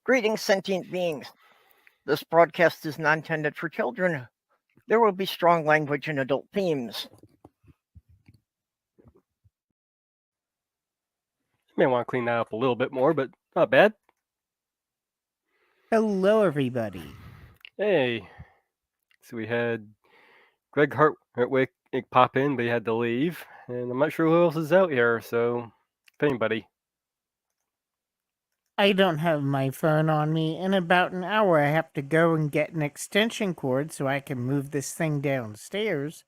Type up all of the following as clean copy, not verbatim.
Greetings, sentient beings. This broadcast is not intended for children. There will be strong language and adult themes. May want to clean that up a little bit more, but not bad. Hello, everybody. Hey, so we had Greg Hartwick pop in, but he had to leave, and I'm not sure who else is out here. So, if anybody, I don't have my phone on me. In about an hour, I have to go and get an extension cord so I can move this thing downstairs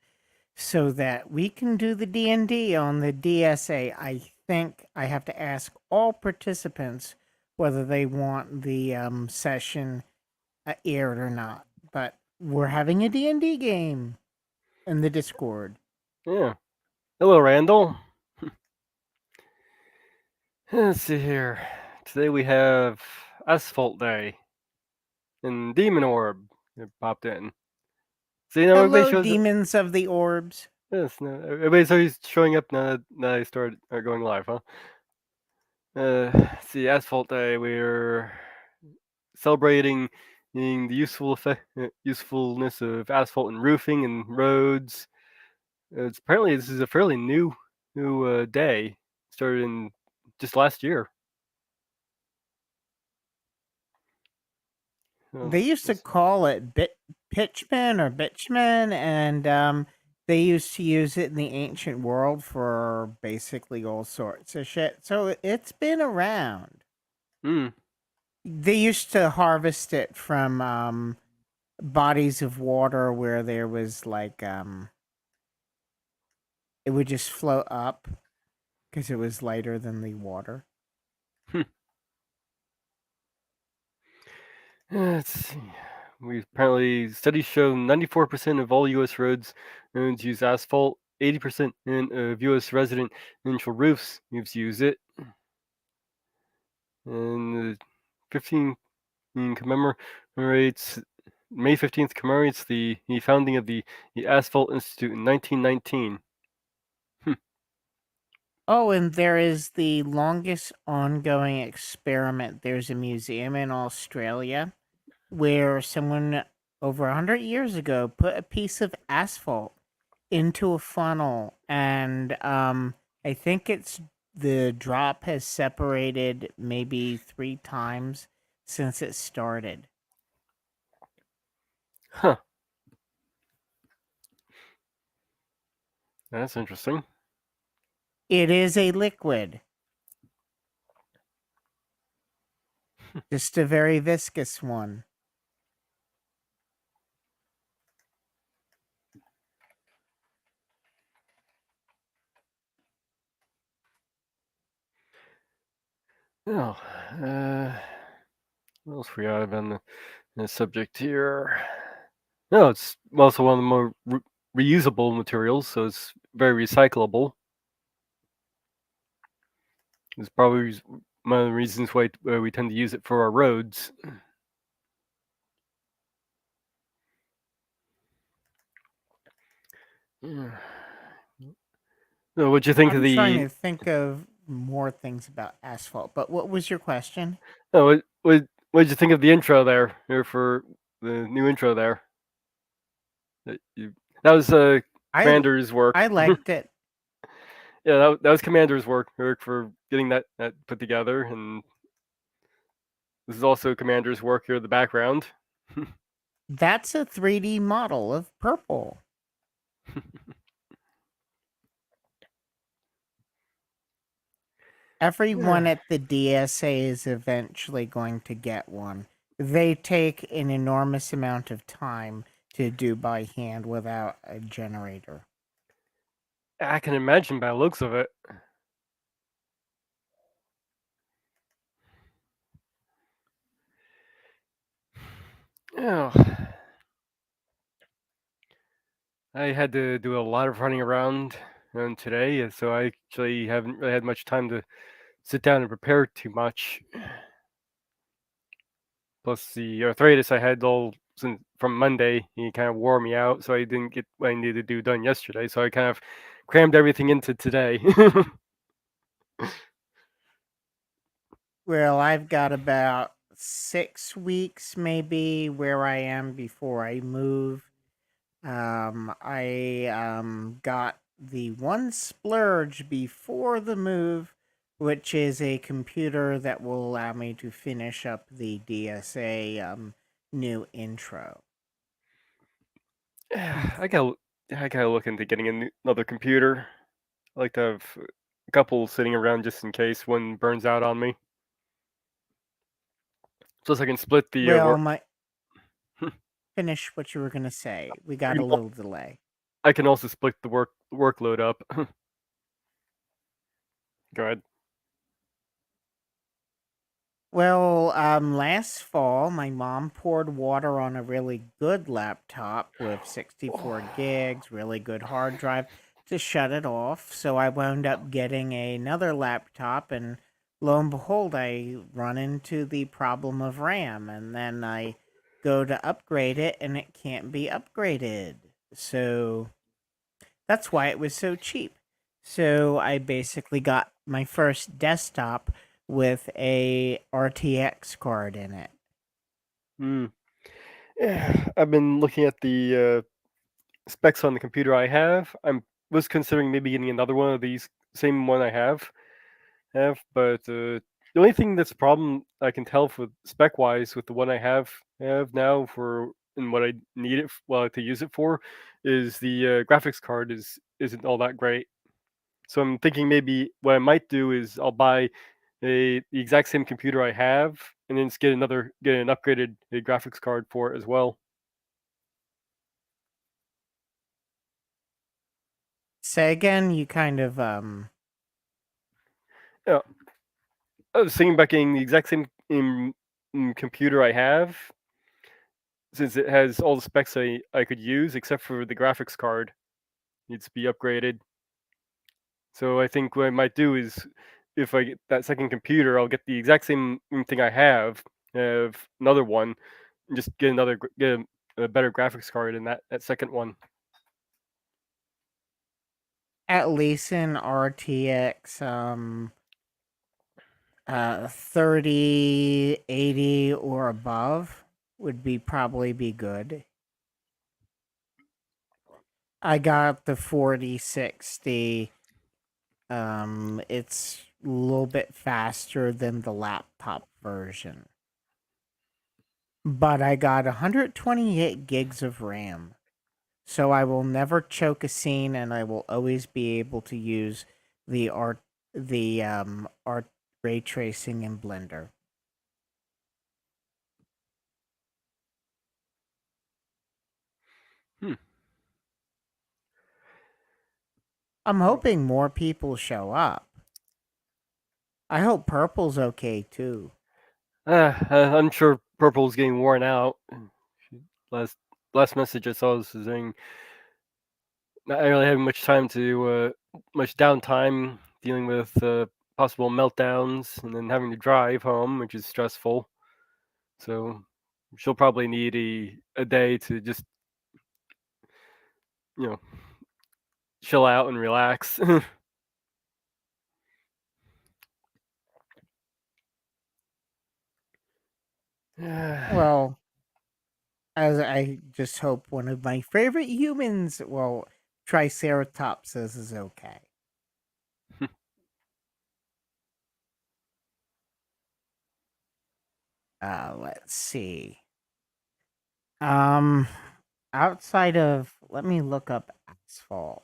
so that we can do the D&D on the DSA. I think I have to ask all participants whether they want the session aired or not. But we're having a D&D game in the Discord. yeah. Hello, Randall. Let's see here. Today we have Asphalt Day, and Demon Orb popped in. So everybody Hello, shows demons of the orbs. Yes, no, everybody's always showing up now that I started going live, huh? See, Asphalt Day, we're celebrating the usefulness of asphalt and roofing and roads. Apparently this is a fairly new day, started in just last year. They used to call it pitchman or bitchman, and they used to use it in the ancient world for basically all sorts of shit. So it's been around. They used to harvest it from bodies of water where there was like it would just float up because it was lighter than the water. Let's see. Studies show 94% of all U.S. roads use asphalt. 80% of U.S. residential roofs use it. And 15 commemorates May 15th commemorates the founding of the Asphalt Institute in 1919. Oh, and there is the longest ongoing experiment. There's a museum in Australia where someone over 100 years ago put a piece of asphalt into a funnel, and I think the drop has separated maybe 3 times since it started. Huh. That's interesting. It is a liquid. Just a very viscous one. Oh, what else we got on the subject here? No, it's also one of the more reusable materials, so it's very recyclable. It's probably one of the reasons why we tend to use it for our roads. So what'd you think of the? I'm trying to think of more things about asphalt, but what was your question? Oh, what did you think of the intro there? For the new intro there. That was Commander's work. I liked it. Yeah, that was Commander's work for getting that put together, and this is also Commander's work here in the background. That's a 3D model of purple. Everyone at the DSA is eventually going to get one. They take an enormous amount of time to do by hand without a generator. I can imagine by the looks of it. Oh. I had to do a lot of running around today, so I actually haven't really had much time to sit down and prepare too much. Plus, the arthritis I had from Monday, he kind of wore me out, so I didn't get what I needed to do done yesterday. So I kind of crammed everything into today. Well, I've got about 6 weeks maybe where I am before I move. I got the one splurge before the move, which is a computer that will allow me to finish up the DSA new intro. I gotta look into getting another computer. I like to have a couple sitting around just in case one burns out on me. Plus, I can split the Well, work. finish what you were gonna say. We I got can, a little delay. I can also split the workload up. Go ahead. Well, last fall, my mom poured water on a really good laptop with 64 gigs, really good hard drive to shut it off. So I wound up getting another laptop, and lo and behold, I run into the problem of RAM, and then I go to upgrade it, and it can't be upgraded. So that's why it was so cheap. So I basically got my first desktop with a RTX card in it. Hmm. Yeah, I've been looking at the specs on the computer I have. Was considering maybe getting another one of these, same one I have, but the only thing that's a problem I can tell for spec wise with the one I have now for and what I need it to use it for is the graphics card isn't all that great. So I'm thinking maybe what I might do is I'll buy the exact same computer I have and then just get an upgraded graphics card for it as well. Say again, you kind of Yeah, I was thinking about getting the exact same computer I have, since it has all the specs I could use, except for the graphics card needs to be upgraded. So I think what I might do is, if I get that second computer, I'll get the exact same thing I have another one, and just get a better graphics card in that second one. at least in RTX 3080 or above would be probably be good. I got the 4060. It's a little bit faster than the laptop version. But I got 128 gigs of RAM. So I will never choke a scene, and I will always be able to use the art ray tracing in Blender. Hmm. I'm hoping more people show up. I hope Purple's okay too. I'm sure Purple's getting worn out. Last last message I saw was saying not really having much downtime, dealing with possible meltdowns, and then having to drive home, which is stressful. So she'll probably need a day to just you know chill out and relax. Well, as I just hope one of my favorite humans, well, Triceratops is okay. Let's see. Um, outside of, let me look up Asphalt.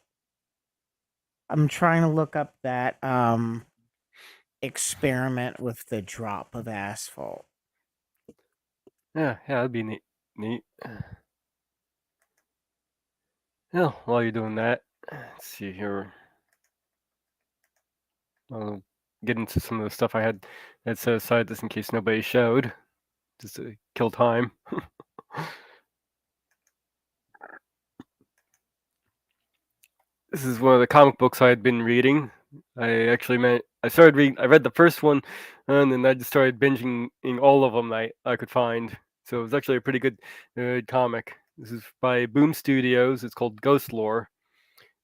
I'm trying to look up that experiment with the drop of asphalt. Yeah, that'd be neat. Yeah, while you're doing that, let's see here. I'll get into some of the stuff I had set aside just in case nobody showed, just to kill time. This is one of the comic books I had been reading. I read the first one, and then I just started binging all of them I could find. So it was actually a pretty good comic. This is by Boom Studios. It's called Ghost Lore,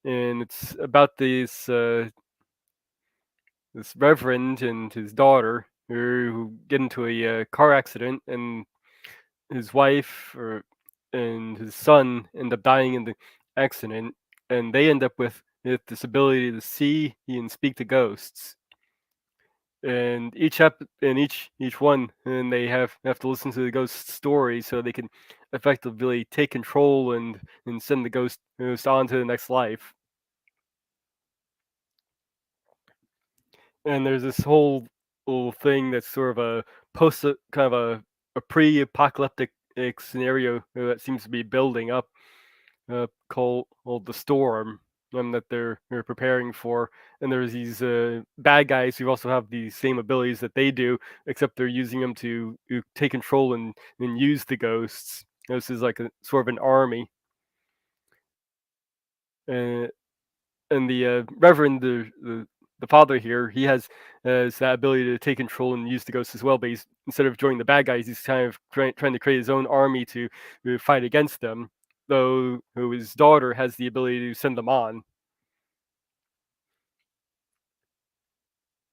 and it's about this reverend and his daughter. who get into a car accident, and his wife and his son end up dying in the accident, and they end up with this ability to see and speak to ghosts. And each one, and they have to listen to the ghost story so they can effectively take control and send the ghost on to the next life. And there's this whole thing that's sort of a post kind of a pre-apocalyptic scenario that seems to be building up, called the storm, that they're preparing for. And there's these bad guys who also have the same abilities that they do, except they're using them to take control and use the ghosts. This is like a sort of an army. Uh, and the Reverend, the father here, he has that ability to take control and use the ghosts as well. But instead of joining the bad guys, he's kind of trying to create his own army to fight against them. Though his daughter has the ability to send them on.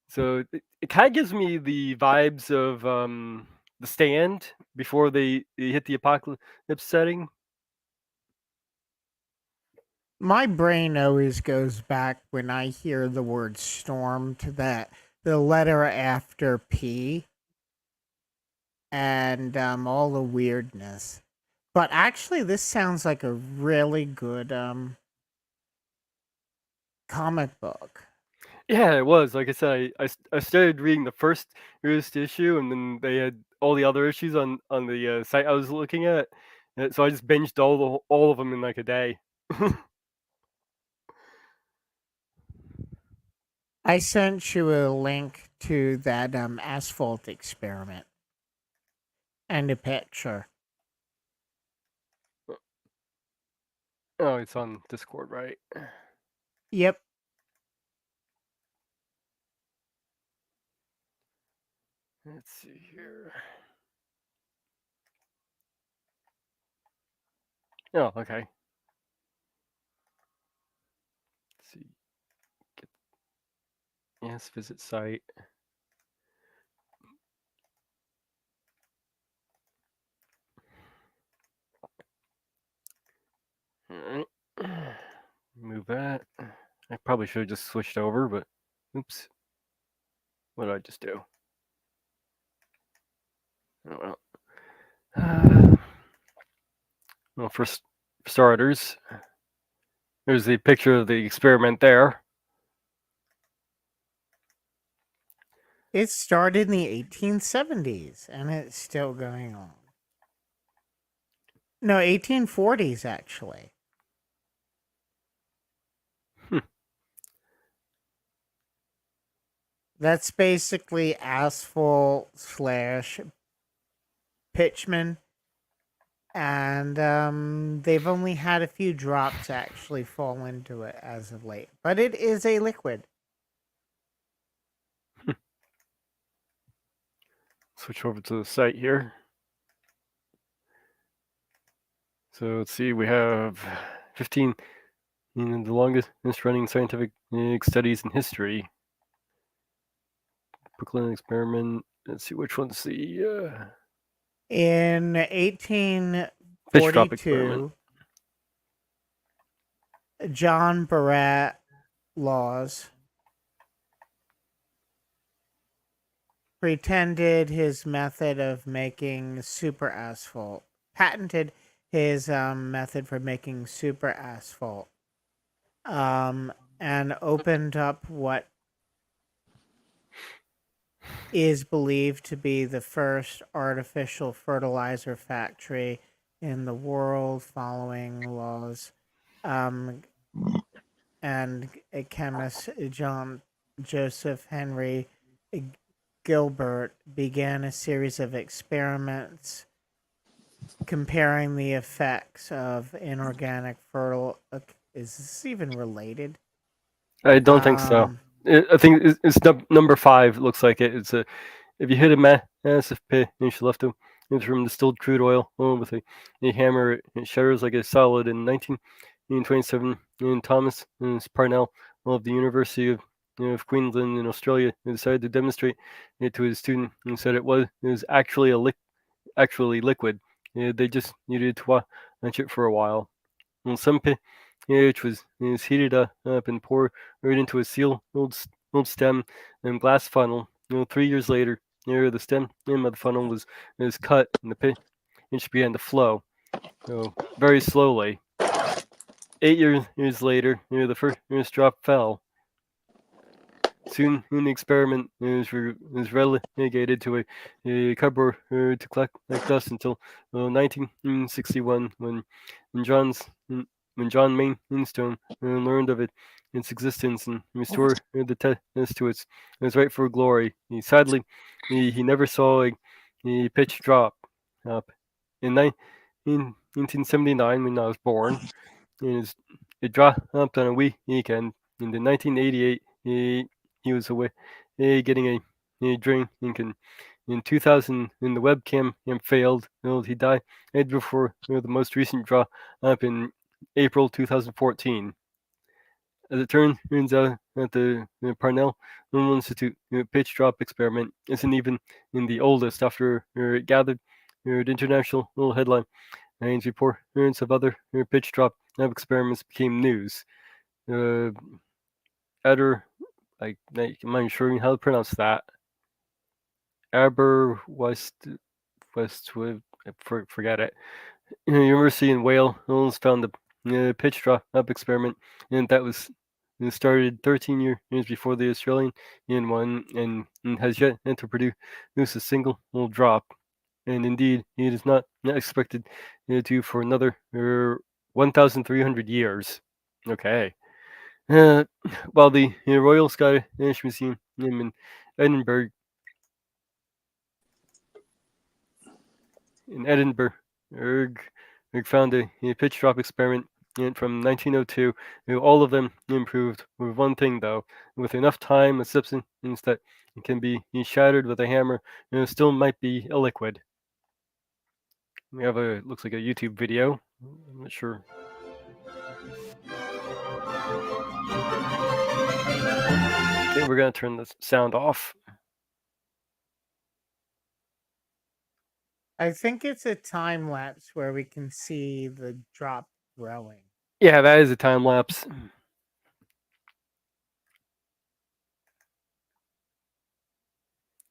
So it kind of gives me the vibes of The Stand before they hit the apocalypse setting. My brain always goes back when I hear the word storm to the letter after P and all the weirdness. But actually, this sounds like a really good comic book. Yeah, it was. Like I said, I started reading the first issue, and then they had all the other issues on the site I was looking at. So I just binged all of them in like a day. I sent you a link to that asphalt experiment and a picture. Oh, it's on Discord, right? Yep. Let's see here. Oh, okay. Let's see. Yes, visit site. Alright. Move that. I probably should have just switched over, but oops. What did I just do? Oh well. Well, for starters, there's the picture of the experiment there. It started in the 1870s and it's still going on. No, 1840s actually. That's basically asphalt / pitchman. And they've only had a few drops actually fall into it as of late. But it is a liquid. Switch over to the site here. So let's see, we have 15, the longest running scientific studies in history. Brooklyn experiment. Let's see which one's the In fish drop 1842, experiment. John Barat Laws pretended his method of making super asphalt, patented his method for making super asphalt, and opened up what is believed to be the first artificial fertilizer factory in the world following laws. And a chemist, John Joseph Henry Gilbert, began a series of experiments comparing the effects of inorganic fertile. Is this even related? I don't think so. I think it's number 5. Looks like it. It's if you hit a massive pit and you should left them from distilled crude oil with a hammer, it shatters like a solid. In 1927, Thomas Parnell of the University of of Queensland in Australia decided to demonstrate it to his student and said it was actually liquid. They just needed to watch it for a while. And some pitch was heated up and poured right into a sealed stem and glass funnel. 3 years later, the stem of the funnel was cut and the pitch began to flow. Very slowly. 8 years later, the first drop fell. Soon, the experiment was relegated to a cupboard to collect dust until 1961, when John Mainstone learned of its existence and restored the test to its rightful glory. Sadly, he never saw a pitch drop. In 1979, when I was born, it dropped on a weekend. In 1988, he was away getting a drink. In 2000, when the webcam failed, he died before the most recent drop up in April 2014. As it turns out, that the Parnell Institute pitch drop experiment isn't even in the oldest, after it gathered international headline and reports of other pitch drop experiments became news. Adder, I'm not sure how to pronounce that. Westwood, forget it. University in Wales found the pitch drop experiment, and that was started 13 years before the Australian one, and has yet to produce a single drop. And indeed, it is not expected to for another 1,300 years. Okay. While the Royal Scottish Museum in Edinburgh found a pitch drop experiment from 1902. All of them improved with one thing, though: with enough time, a substance that can be shattered with a hammer still might be a liquid. We have looks like a YouTube video. I'm not sure. I think we're gonna turn the sound off. I think it's a time lapse where we can see the drop growing. Yeah, that is a time lapse.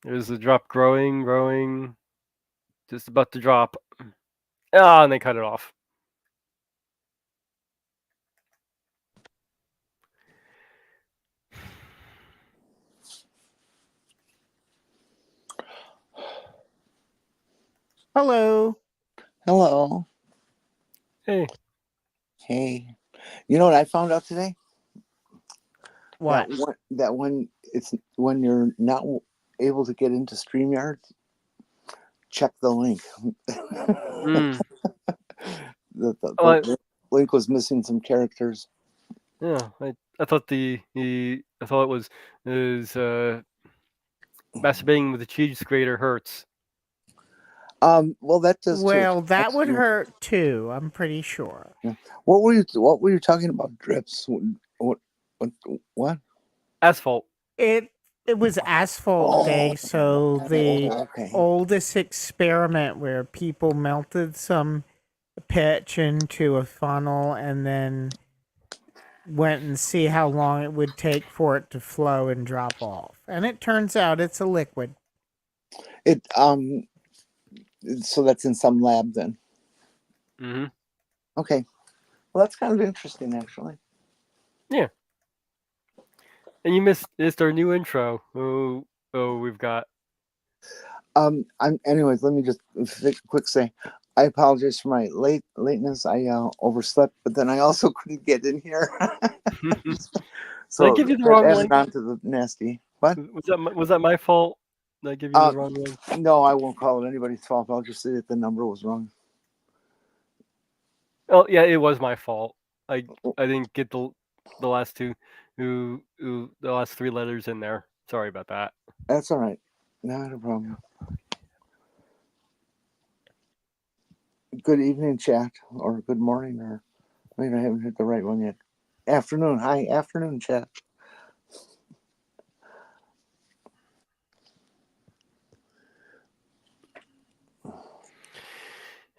There's the drop growing, just about to drop. Ah, and they cut it off. Hello. Hello. Hey. Hey. You know what I found out today? What? That when you're not able to get into StreamYard, check the link. The link was missing some characters. Yeah, I thought it was masturbating with a cheese grater hurts. Well, that does. Well, that would hurt too. I'm pretty sure. Yeah. What were you talking about? Drips? What? Asphalt. It was Asphalt Day, so the oldest experiment where people melted some pitch into a funnel and then went and see how long it would take for it to flow and drop off. And it turns out it's a liquid. So that's in some lab then. Mm-hmm. Okay. Well, that's kind of interesting, actually. Yeah. And you missed our new intro. Oh, we've got. Anyways, let me just quick say, I apologize for my lateness. I overslept, but then I also couldn't get in here. So did I give you the wrong link? On to the nasty. What? Was that my fault? Did I give you the wrong link? No, I won't call it anybody's fault. I'll just say that the number was wrong. Oh yeah, it was my fault. I didn't get the last two, the last three letters in there. Sorry about that. That's all right. Not a problem. Good evening, chat, or good morning, or maybe I haven't hit the right one yet. Afternoon. Hi, afternoon, chat.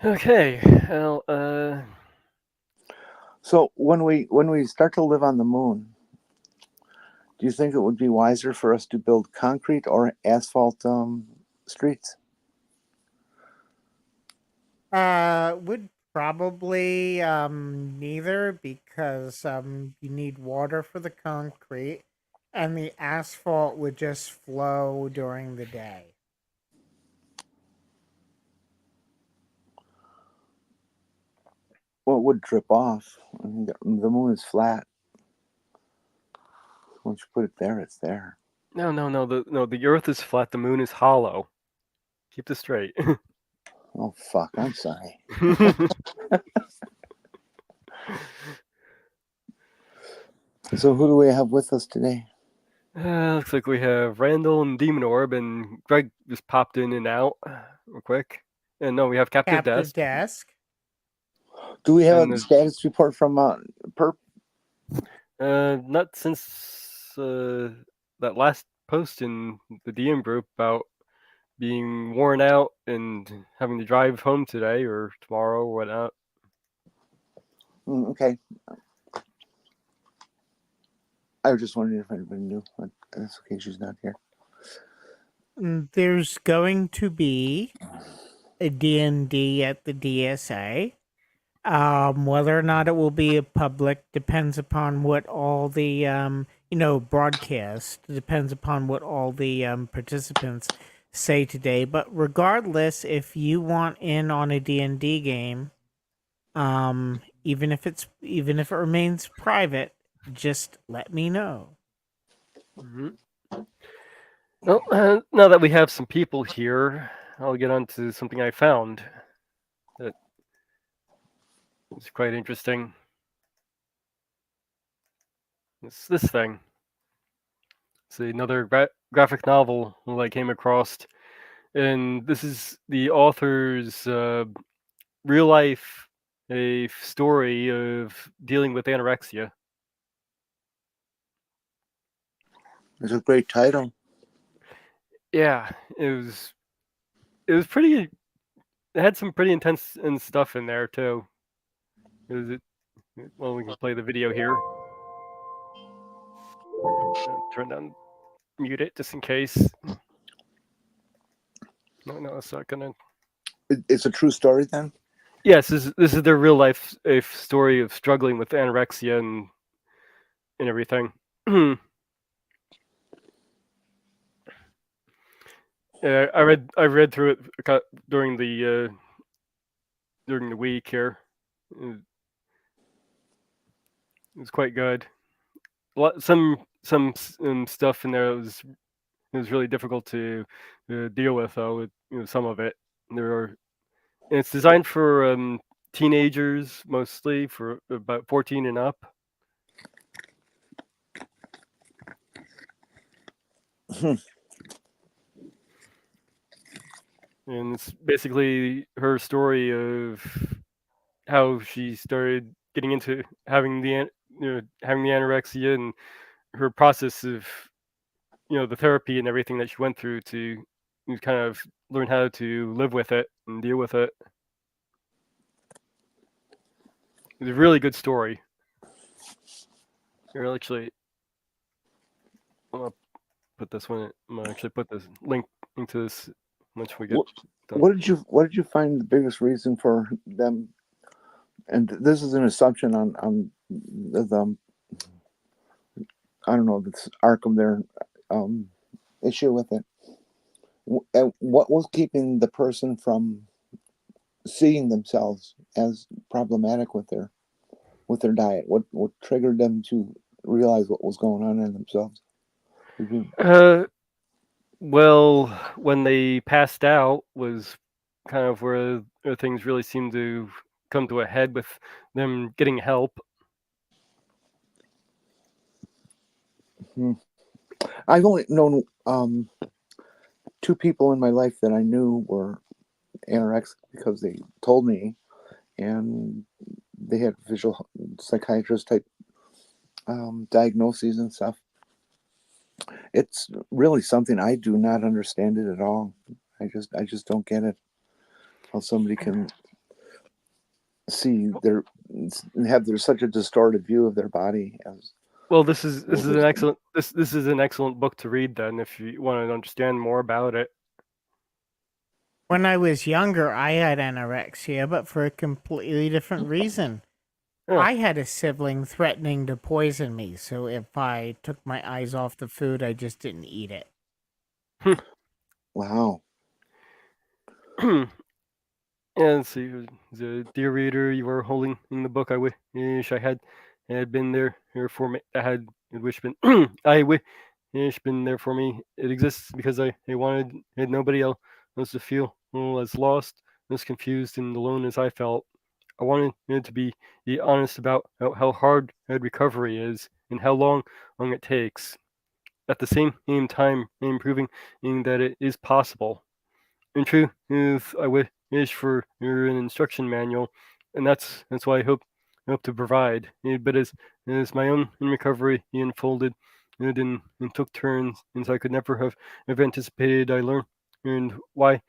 Okay. Well, So when we start to live on the moon, do you think it would be wiser for us to build concrete or asphalt streets? Would probably neither, because you need water for the concrete, and the asphalt would just flow during the day. Well, it would drip off. I mean, the moon is flat. Once you put it there, it's there. no. The Earth is flat. The moon is hollow. Keep this straight. Oh fuck! I'm sorry. So who do we have with us today? Looks like we have Randall and Demon Orb, and Greg just popped in and out real quick. And no, we have Captive Captive Desk. desk. Do we have And a the- status report from Perp? Not since that last post in the DM group about being worn out and having to drive home today or tomorrow or whatnot. Okay. I was just wondering if anybody knew. But that's okay. She's not here. There's going to be a D&D at the DSA. Whether or not it will be a public depends upon what all the broadcast depends upon what all the participants say today. But regardless, if you want in on a D&D game, even if it remains private, just let me know. Well, now that we have some people here, I'll get on to something I found that is quite interesting. It's this thing. It's another graphic novel that I came across, and this is the author's real life a story of dealing with anorexia. It's a great title. Yeah, it was pretty. It had some pretty intense and stuff in there too. Well, we can play the video here. Turn down, mute it just in case. No, it's not gonna. It's a true story then. Yes, this is their real life story of struggling with anorexia and everything. Yeah, I read through it during the week here. It was quite good. Some stuff in there that was really difficult to deal with though. With some of it, and it's designed for teenagers mostly, for about 14 and up. And it's basically her story of how she started getting into having the anorexia, and her process of the therapy and everything that she went through to kind of learn how to live with it and deal with it. It's a really good story. Here, actually, I'm gonna put this one. I'm gonna actually put this link into this once we get done. What did you find the biggest reason for them? And this is an assumption on the I don't know, this Arkham their issue with it. What was keeping the person from seeing themselves as problematic with their diet? What triggered them to realize what was going on in themselves? Well, when they passed out was kind of where things really seemed to come to a head with them getting help. I've only known two people in my life that I knew were anorexic because they told me, and they had visual psychiatrist type diagnoses and stuff. It's really something I do not understand it at all. I just don't get it. How somebody can see their have there's such a distorted view of their body as Well, this is Well, an excellent this is an excellent book to read then if you want to understand more about it. When I was younger, I had anorexia, but for a completely different reason. Oh. I had a sibling threatening to poison me, so if I took my eyes off the food, I just didn't eat it. wow. And let's see, the dear reader, you are holding in the book. I wish I had been there for me. I had wish been I wish been there for me. It exists because I wanted nobody else to feel as lost, as confused, and alone as I felt. I wanted to be honest about how hard recovery is and how long it takes. At the same time, proving that it is possible. In truth, I wish for an instruction manual, and that's why I hope to provide. But as my own recovery unfolded and took turns, and so I could never have anticipated, I learned why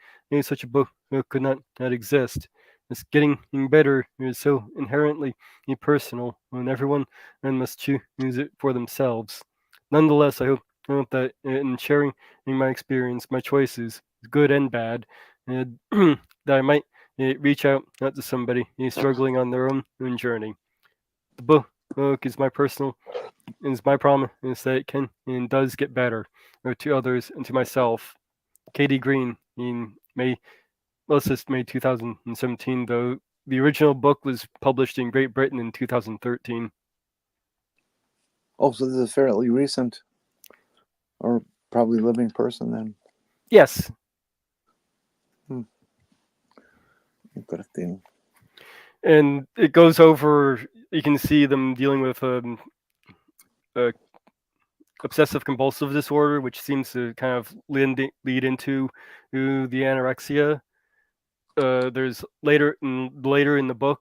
such a book could not exist. It's getting better is so inherently personal, and everyone must choose it for themselves. Nonetheless, I hope that in sharing my experience, my choices, good and bad, and that I might reach out to somebody struggling on their own journey. The book is my promise is that it can and does get better to others and to myself. Katie Green in May 2017, though the original book was published in Great Britain in 2013. Oh, so this is a fairly recent, or probably living person then. Yes. Good thing. And it goes over. You can see them dealing with obsessive compulsive disorder, which seems to kind of lead into the anorexia. There's later in the book,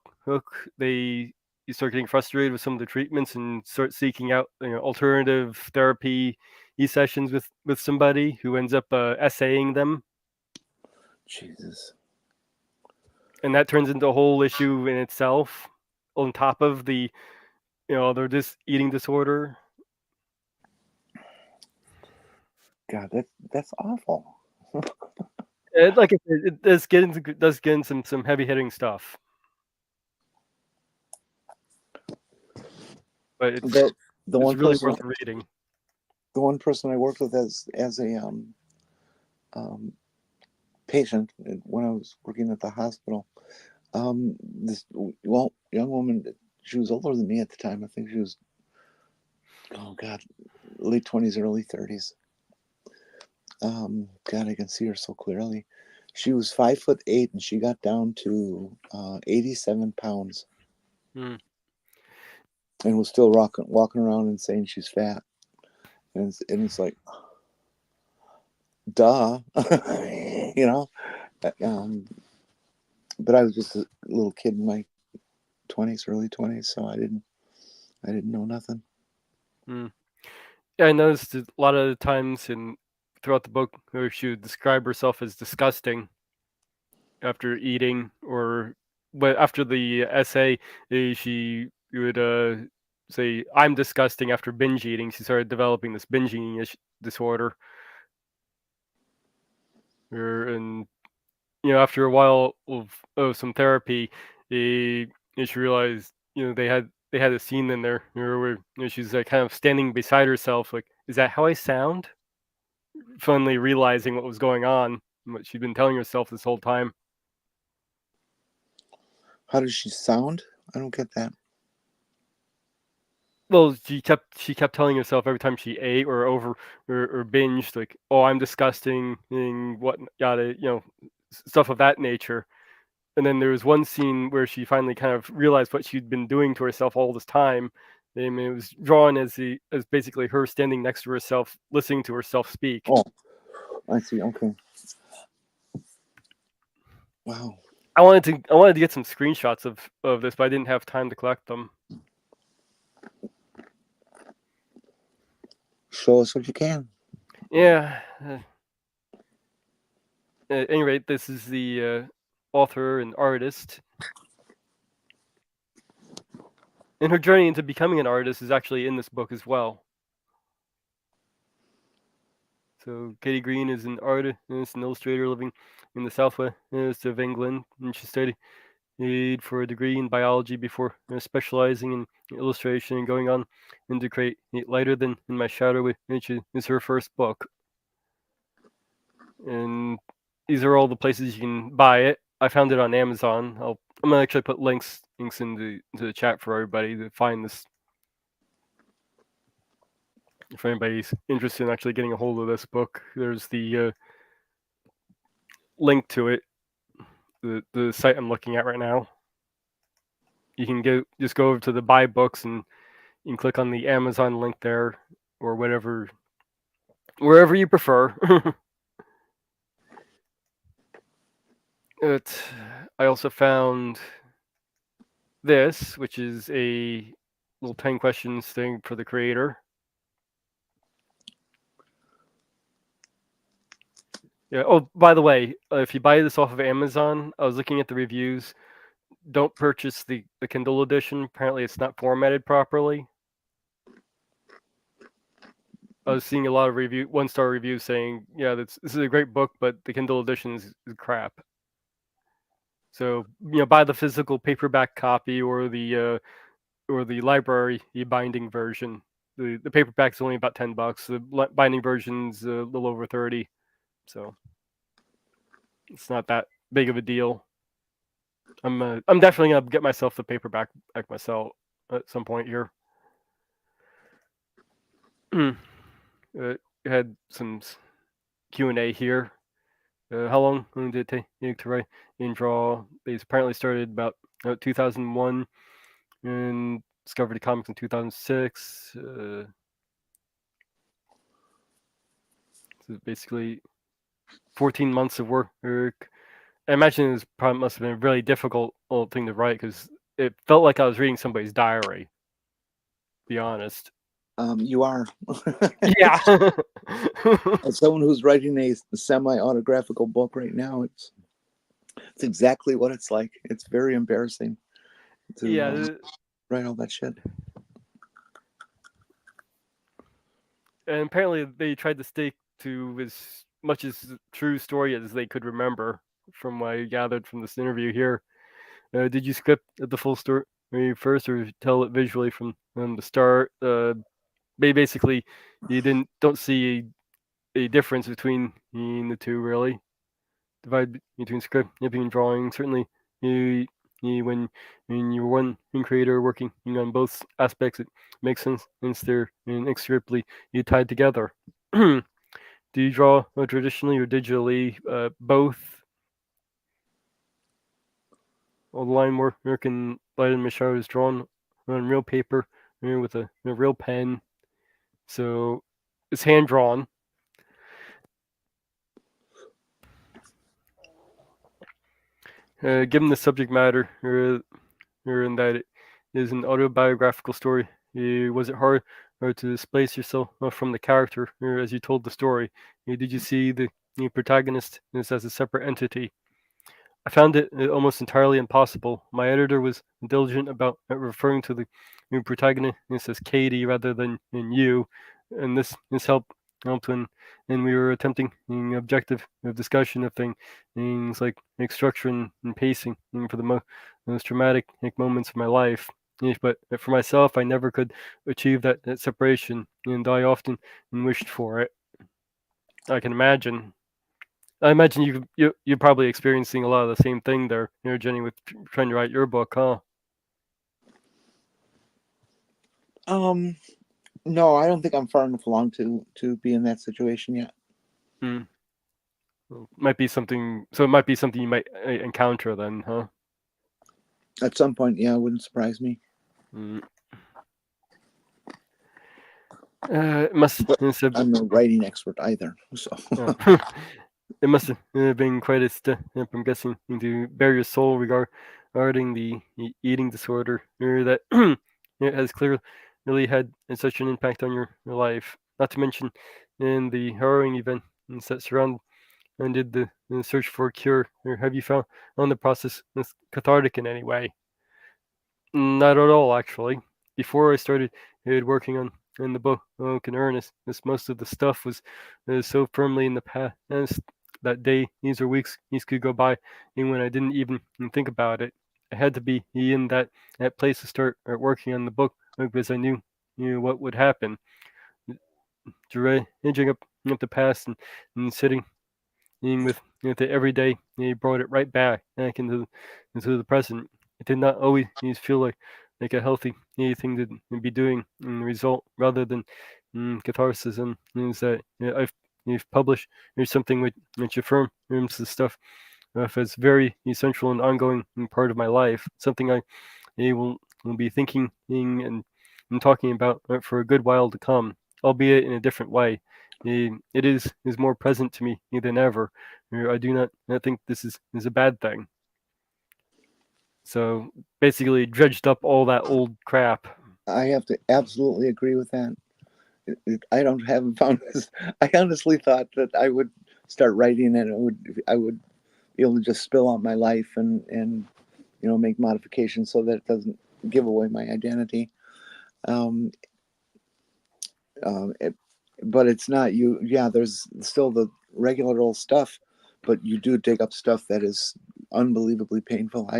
you start getting frustrated with some of the treatments and start seeking out alternative therapy sessions with somebody who ends up essaying them. Jesus. And that turns into a whole issue in itself, on top of the their eating disorder. God, that's awful. Like I said, it does get into some heavy hitting stuff, but it's the one really person, worth reading. The one person I worked with as a patient when I was working at the hospital, this young woman, she was older than me at the time. I think she was, oh God, late 20s, early 30s. God, I can see her so clearly. She was 5'8" and she got down to 87 pounds. Hmm. And was still walking around and saying she's fat. And it's like, duh, you know. But I was just a little kid in my 20s, early 20s, so I didn't know nothing. Yeah, I noticed a lot of the times throughout the book where she would describe herself as disgusting after eating, but after the essay, she would say, "I'm disgusting" after binge eating. She started developing this binge eating disorder, and after a while of some therapy, she realized they had a scene in there where she's like kind of standing beside herself, like, is that how I sound? Finally realizing what was going on, what she'd been telling herself this whole time. How does she sound? I don't get that. Well, she kept telling herself every time she ate or binged, like, "Oh, I'm disgusting," and what yada, stuff of that nature. And then there was one scene where she finally kind of realized what she'd been doing to herself all this time. And it was drawn as basically her standing next to herself, listening to herself speak. Oh, I see. Okay. Wow. I wanted to get some screenshots of this, but I didn't have time to collect them. Show us what you can. Yeah. At any rate, this is the author and artist. and her journey into becoming an artist is actually in this book as well. So Katie Green is an artist and illustrator living in the southwest of England, and she studied for a degree in biology before specializing in illustration and going on and to create Lighter Than in My Shadow, which is her first book. And these are all the places you can buy it. I found it on Amazon. I'm gonna actually put links into the chat for everybody to find this. If anybody's interested in actually getting a hold of this book, there's the link to it. The site I'm looking at right now. You can just go over to the buy books and you can click on the Amazon link there or wherever you prefer. I also found this, which is a little 10 questions thing for the creator. Yeah. Oh, by the way, if you buy this off of Amazon, I was looking at the reviews. Don't purchase the Kindle edition. Apparently, it's not formatted properly. I was seeing a lot of 1-star reviews saying, "Yeah, this is a great book, but the Kindle edition is crap." So buy the physical paperback copy or the library binding version. The paperback's only about $10. The binding version's a little over 30. So it's not that big of a deal. I'm definitely gonna get myself the paperback myself at some point here. Had some Q&A here. How long did it take to write and draw? They apparently started about 2001 and discovered the comics in 2006. So basically 14 months of work. I imagine it must have been a really difficult thing to write because it felt like I was reading somebody's diary. To be honest. You are. Yeah. As someone who's writing a semi-autographical book right now, it's exactly what it's like. It's very embarrassing to write all that shit. And apparently they tried to stick to as much as true story as they could remember, from what I gathered from this interview here. Did you script the full story first, or tell it visually from the start? Basically, you don't see a difference between the two, really. Divide between script, and drawing. Certainly, when you're one creator working on both aspects, it makes sense since they're inextricably tied together. Do you draw traditionally or digitally? Both. All the line work in Light and Shadow is drawn on real paper with a real pen. So it's hand drawn. Given the subject matter, or in that it is an autobiographical story, was it hard to displace yourself from the character as you told the story? Did you see the protagonist as a separate entity? I found it almost entirely impossible. My editor was diligent about referring to the protagonist as Katie rather than you, and this helped when we were attempting an objective discussion of things like structure and pacing for the most dramatic moments of my life. But for myself, I never could achieve that separation, and I often wished for it. I can imagine. I imagine you're probably experiencing a lot of the same thing there, Jenny, with trying to write your book, huh? No, I don't think I'm far enough along to be in that situation yet. Well, might be something. So it might be something you might encounter then, huh? At some point, yeah, it wouldn't surprise me. It must. I'm a writing expert either, so. It must have been quite a step, I'm guessing, to bare your soul regarding the eating disorder that it has clearly really had such an impact on your life. Not to mention in the harrowing event that surrounded the search for a cure. Or have you found the process cathartic in any way? Not at all, actually. before I started working on the book in earnest, most of the stuff was so firmly in the past that days or weeks could go by, and when I didn't even think about it, I had to be in that place to start working on the book because I knew what would happen. Dredging up the past and sitting with it every day, he brought it right back into the present. It did not always feel like a healthy thing to be doing. And the result, rather than catharsis, is that I've published something which affirms the stuff as very essential and ongoing part of my life. Something I will be thinking and talking about for a good while to come, albeit in a different way. It is more present to me than ever. I do not think this is a bad thing. So basically, dredged up all that old crap. I have to absolutely agree with that. Haven't found this. I honestly thought that I would start writing and I would be able to just spill out my life and make modifications so that it doesn't give away my identity. But it's not you. Yeah, there's still the regular old stuff, but you do dig up stuff that is unbelievably painful.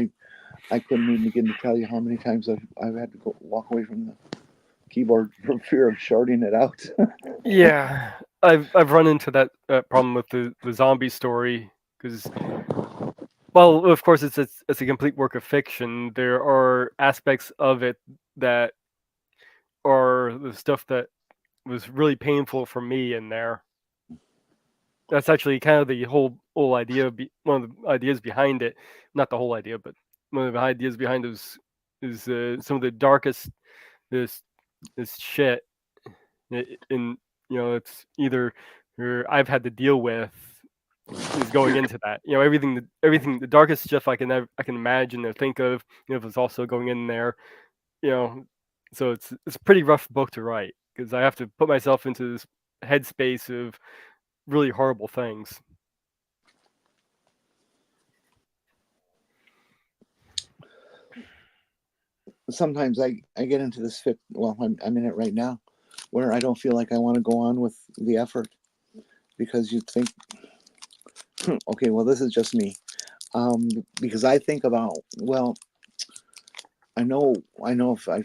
I couldn't even begin to tell you how many times I've had to walk away from the keyboard for fear of shorting it out. Yeah, I've run into that problem with the zombie story because, well, of course it's a complete work of fiction. There are aspects of it that are the stuff that was really painful for me in there. That's actually kind of the whole idea. One of the ideas behind it, not the whole idea, but one of the ideas behind it is some of the darkest this shit. In it's either I've had to deal with is going into that. Everything the darkest stuff I can imagine or think of. Is also going in there. So it's a pretty rough book to write because I have to put myself into this headspace of really horrible things. Sometimes I get into this fit. Well, I'm in it right now, where I don't feel like I want to go on with the effort because you think, okay, well, this is just me. Because I think about, well, I know if I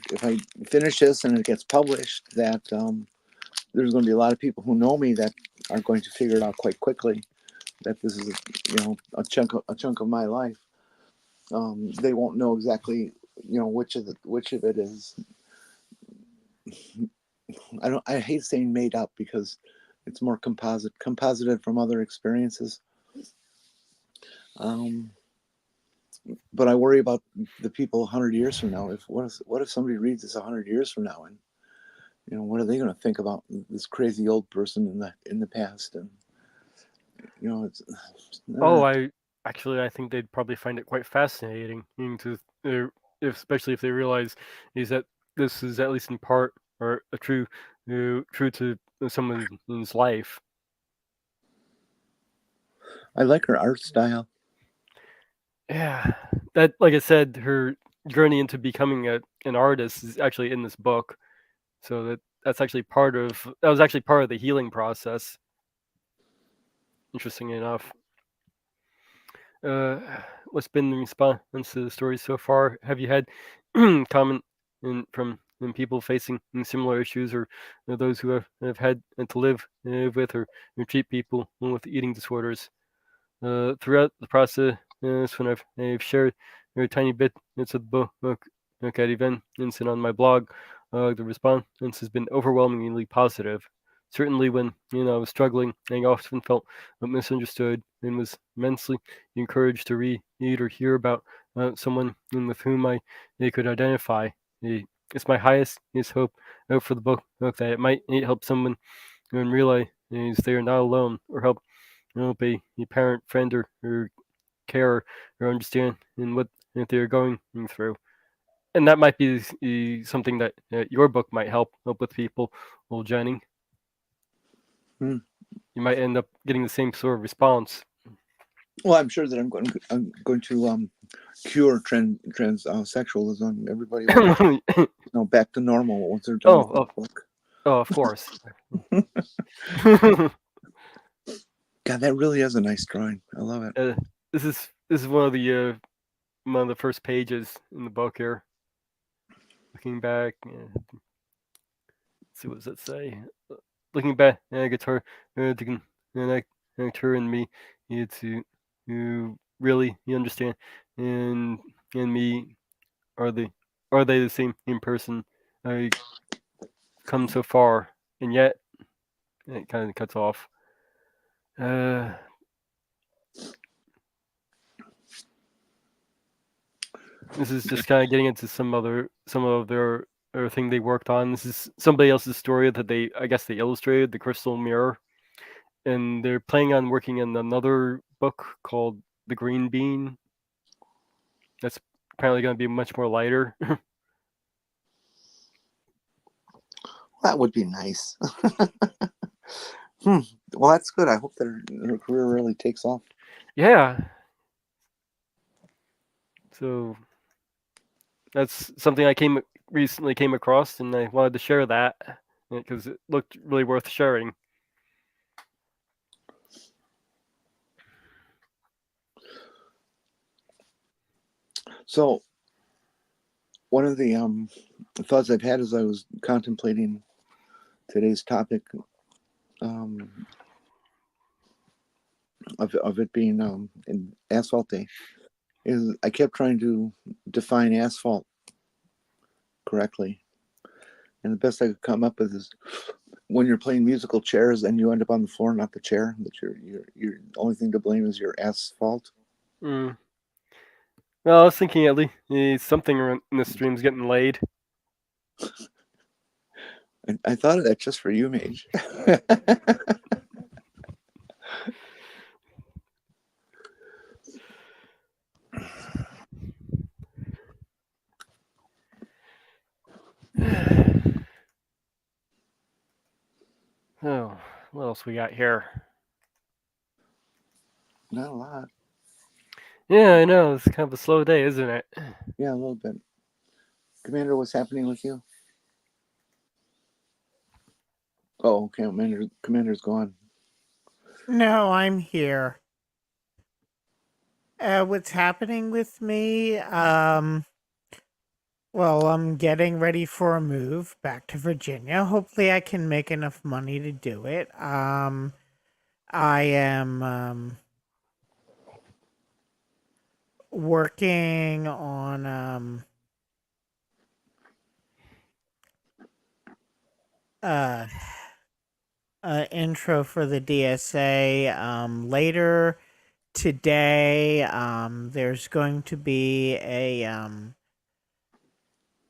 finish this and it gets published, that there's going to be a lot of people who know me that are going to figure it out quite quickly that this is a chunk of my life. They won't know exactly which of it is. I hate saying made up because it's more composited from other experiences. But I worry about the people 100 years from now. What if somebody reads this 100 years from now, and what are they going to think about this crazy old person in the past? And it's I think they'd probably find it quite fascinating, especially if they realize is that this is at least in part or a true to someone's life. I like her art style. Yeah, that, like I said, her journey into becoming an artist is actually in this book, so that was actually part of the healing process. Interesting enough. What's been the response to the story so far? Have you had comment from people facing similar issues, or those who have had to live with or treat people with eating disorders? Throughout the process, when I've shared a tiny bits of the book at events and on my blog, the response has been overwhelmingly positive. Certainly, when I was struggling, I often felt misunderstood and was immensely encouraged to read or hear about someone with whom I could identify. It's my highest hope for the book that it might help someone and realize they are not alone, or help a parent, friend, or care or understand in what they're going through. And that might be something that your book might help with people. Well, Jenny, you might end up getting the same sort of response. Well, I'm sure that I'm going to cure transsexualism. Everybody will back to normal once they're done with Oh, this book. of course. God, that really is a nice drawing. I love it. This is one of the first pages in the book here. Looking back, let's see, what does it say? Looking back, guitar, actor and me, you really understand, and me are they the same in person? I come so far, and yet it kind of cuts off. This is just kind of getting into some of their thing they worked on. This is somebody else's story that I guess they illustrated, the Crystal Mirror, and they're planning on working in another book called The Green Bean. That's apparently going to be much more lighter. That would be nice. Well, that's good. I hope her career really takes off. Yeah. So that's something I recently came across, and I wanted to share that because it looked really worth sharing. So, one of the thoughts I've had as I was contemplating today's topic of it being in Asphalt Day is I kept trying to define asphalt correctly, and the best I could come up with is when you're playing musical chairs and you end up on the floor, not the chair. That your only thing to blame is your asphalt. Mm. Well, I was thinking at least something in the stream's getting laid. I thought of that just for you, Mage. Oh, what else we got here? Not a lot. Yeah, I know. It's kind of a slow day, isn't it? Yeah, a little bit. Commander, what's happening with you? Oh, okay. Commander's gone. No, I'm here. What's happening with me? Well, I'm getting ready for a move back to Virginia. Hopefully I can make enough money to do it. I am working on intro for the DSA. Later today, there's going to be a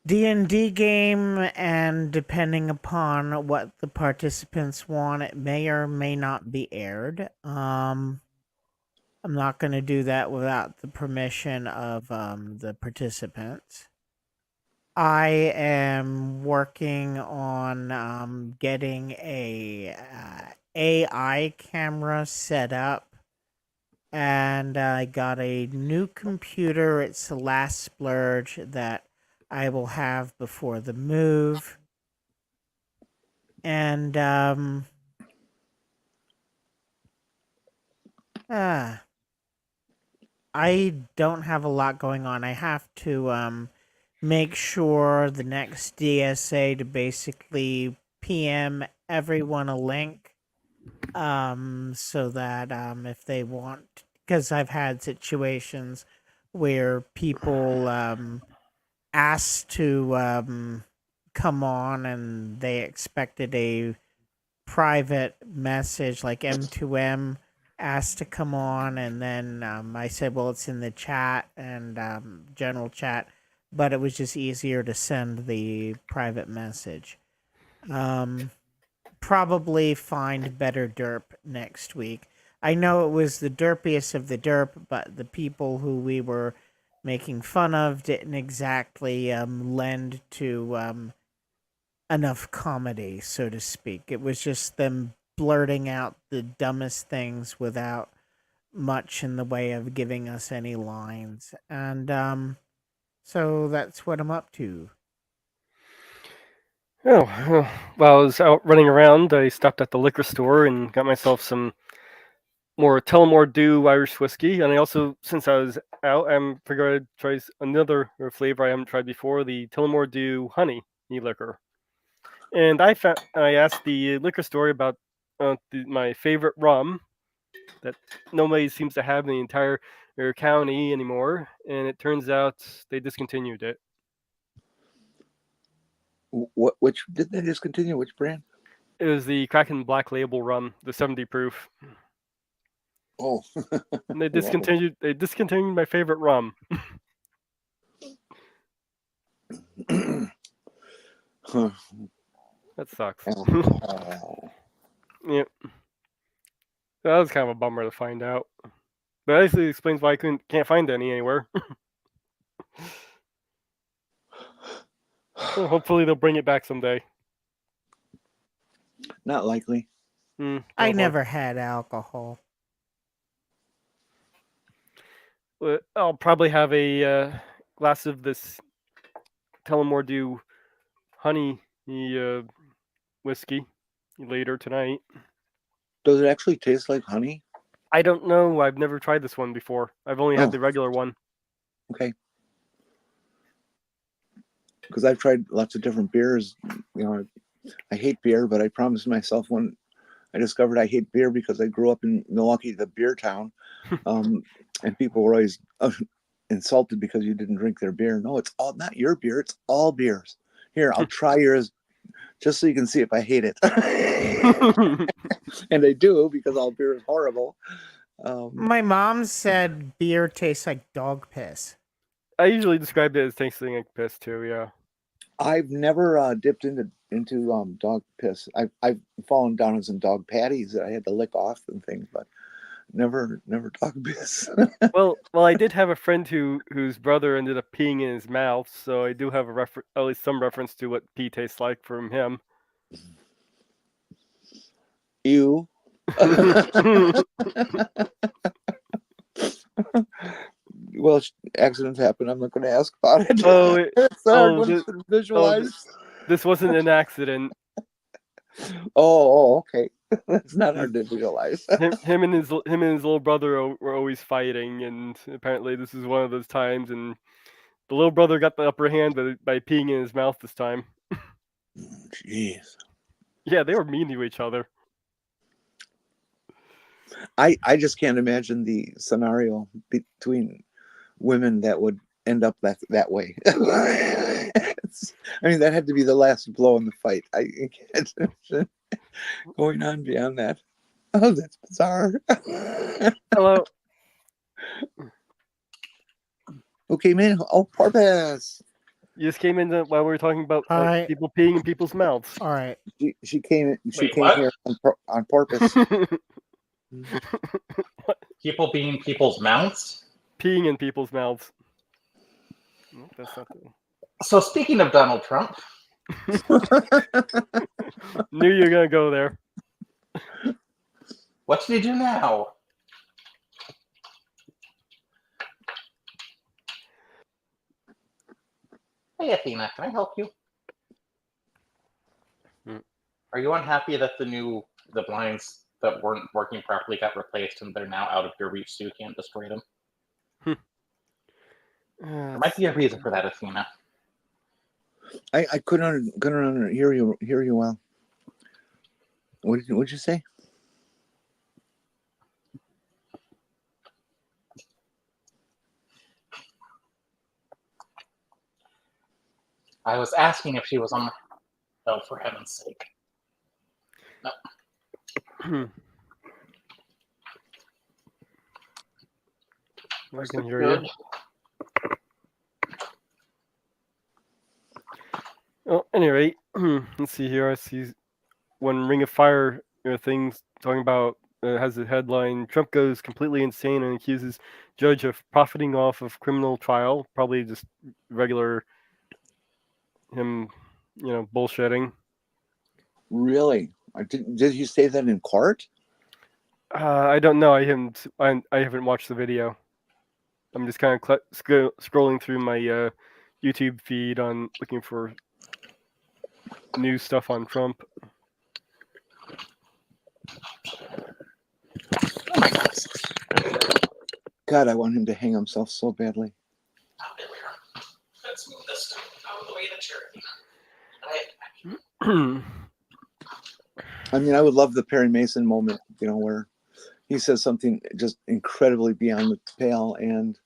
D&D game, and depending upon what the participants want, it may or may not be aired. I'm not going to do that without the permission of the participants. I am working on getting a AI camera set up, and I got a new computer. It's the last splurge that I will have before the move. And I don't have a lot going on. I have to make sure the next DSA to basically PM everyone a link, so that if they want, because I've had situations where people asked to come on and they expected a private message, like M2M asked to come on, and then I said, well, it's in the chat and general chat, but it was just easier to send the private message. Probably find better derp next week. I know it was the derpiest of the derp, but the people who we were making fun of didn't exactly lend to enough comedy, so to speak. It was just them blurting out the dumbest things without much in the way of giving us any lines. And so that's what I'm up to. Oh, while I was out running around, I stopped at the liquor store and got myself some more Tullamore Dew Irish whiskey. And I also, since I was out, I'm figured I'd try another flavor I haven't tried before, the Tullamore Dew Honey liquor. And I asked the liquor store about my favorite rum that nobody seems to have in the entire county anymore, and it turns out they discontinued it. Which did they discontinue? Which brand? It was the Kraken Black Label rum, the 70 proof. Oh, And they discontinued my favorite rum. Huh. That sucks. Alcohol. Yeah. That was kind of a bummer to find out. But it actually explains why I can't find any anywhere. Well, hopefully they'll bring it back someday. Not likely. I Probably. never had alcohol. But I'll probably have a glass of this Tullamore Dew honey whiskey later tonight. Does it actually taste like honey? I don't know. I've never tried this one before. I've only had Oh. the regular one. Okay. Because I've tried lots of different beers. You know, I hate beer, but I promised myself when I discovered I hate beer because I grew up in Milwaukee, the beer town, and people were always insulted because you didn't drink their beer. No, it's all not your beer. It's all beers. Here, I'll try yours just so you can see if I hate it. And I do, because all beer is horrible. My mom said beer tastes like dog piss. I usually describe it as tasting like piss too. Yeah. I've never dipped into dog piss. I've fallen down in some dog patties that I had to lick off and things, but never dog piss. Well, I did have a friend whose brother ended up peeing in his mouth, so I do have at least some reference to what pee tastes like from him. Ew. Well, accidents happen. I'm not going to ask about it. It's a hard one to visualize. This wasn't an accident. Oh, okay. That's not hard to visualize. him and his little brother were always fighting, and apparently this is one of those times. And the little brother got the upper hand by peeing in his mouth this time. Jeez. Yeah, they were mean to each other. I just can't imagine the scenario between women that would end up that way. I mean, that had to be the last blow in the fight. I can't imagine going on beyond that. Oh, that's bizarre. Hello. Who came in? Oh, Purpose. You just came in while we were talking about Hi. people peeing in people's mouths. All right. She came in. She Wait, came what? here on purpose. People being people's mouths? Peeing in people's mouths. No, that's not the... So speaking of Donald Trump, Knew you were gonna go there. what should he do now? Hey Athena, can I help you? Are you unhappy that the blinds that weren't working properly got replaced and they're now out of your reach so you can't destroy them? There might be a reason for that, Athena. I couldn't hear you well. What'd you say? I was asking if she was on. Oh, for heaven's sake! No. I can hear you. Well, anyway, let's see here. I see one Ring of Fire thing talking about has a headline: Trump goes completely insane and accuses judge of profiting off of criminal trial. Probably just regular him, bullshitting. Really? Did you say that in court? I don't know. I haven't watched the video. I'm just kind of scrolling through my YouTube feed on looking for new stuff on Trump. Oh my goodness. God, I want him to hang himself so badly. Oh, there we are. Let's move this out of the way of the chair. I mean, I would love the Perry Mason moment, you know, where he says something just incredibly beyond the pale, and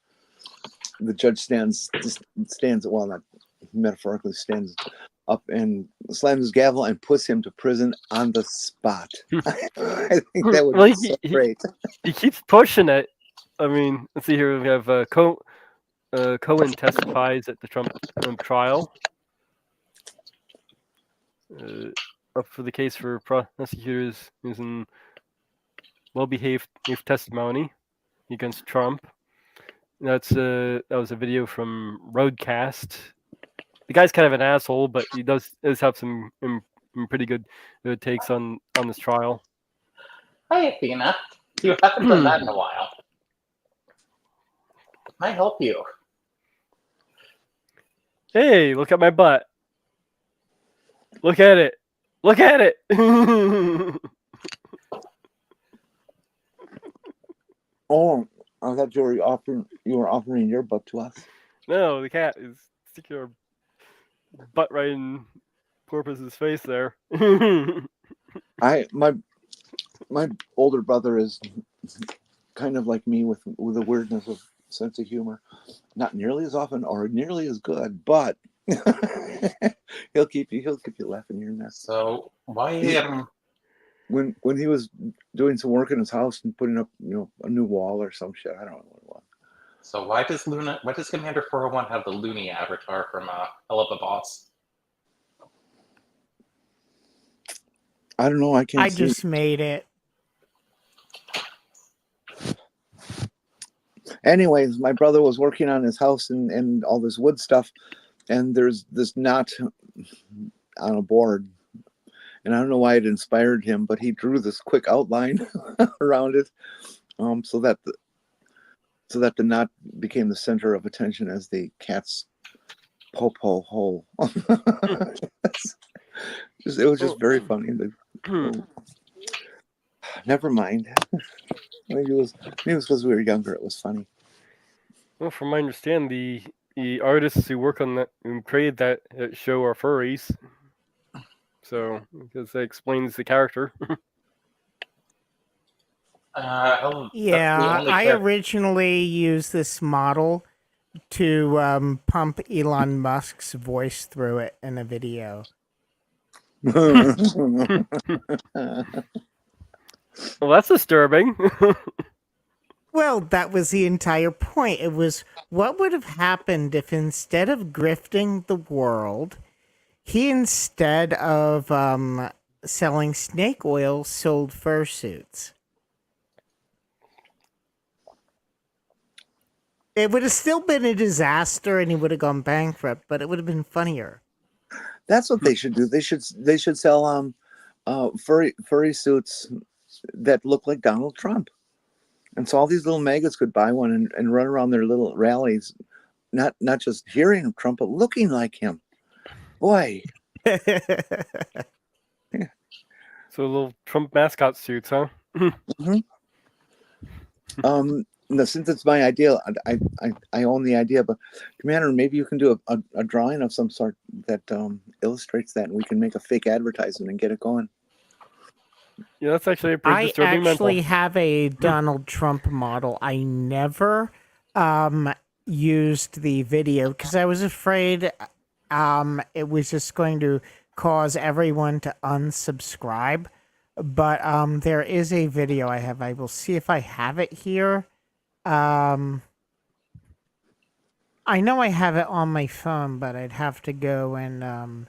the judge stands, well, not metaphorically, stands up and slams his gavel and puts him to prison on the spot. I think that would be so great. He keeps pushing it. I mean, let's see here. We have Cohen testifies at the Trump trial. Up for the case for prosecutors using well-behaved testimony against Trump. That was a video from Roadcast. The guy's kind of an asshole, but he does have some pretty good takes on this trial. Hi, Athena. You haven't done that in a while. Can I help you? Hey, look at my butt. Look at it. Look at it. Oh, I thought you were offering your butt to us. No, the cat is sticking her butt right in Porpoise's face there. My older brother is kind of like me with a weirdness of sense of humor. Not nearly as often or nearly as good, but he'll keep you laughing here and there. So why when he was doing some work in his house and putting up, you know, a new wall or some shit, I don't know what it was. So why does Commander 401 have the Looney avatar from Hell of a Boss? I don't know. I can't. I just made it. Anyways, my brother was working on his house and all this wood stuff, and there's this knot on a board, and I don't know why it inspired him, but he drew this quick outline around it, so that the knot became the center of attention as the cat's popo hole. It was just very funny. Never mind. Maybe it was because we were younger. It was funny. Well, from my understanding, the artists who work on that, who created that show, are furries. So, because that explains the character. Yeah, I originally used this model to pump Elon Musk's voice through it in a video. Well, that's disturbing. Well, that was the entire point. It was, what would have happened if instead of grifting the world, he, instead of selling snake oil, sold fursuits? It would have still been a disaster and he would have gone bankrupt, but it would have been funnier. That's what they should do. They should sell furry suits that look like Donald Trump. And so all these little maggots could buy one and run around their little rallies, not just hearing of Trump, but looking like him. Boy. So little Trump mascot suits, huh? Mm-hmm. No, since it's my idea, I own the idea, but Commander, maybe you can do a drawing of some sort that illustrates that, and we can make a fake advertisement and get it going. Yeah, that's actually a pretty disturbing actually have a Donald Trump model. I never used the video because I was afraid it was just going to cause everyone to unsubscribe. But there is a video I have. I will see if I have it here. I know I have it on my phone, but I'd have to go and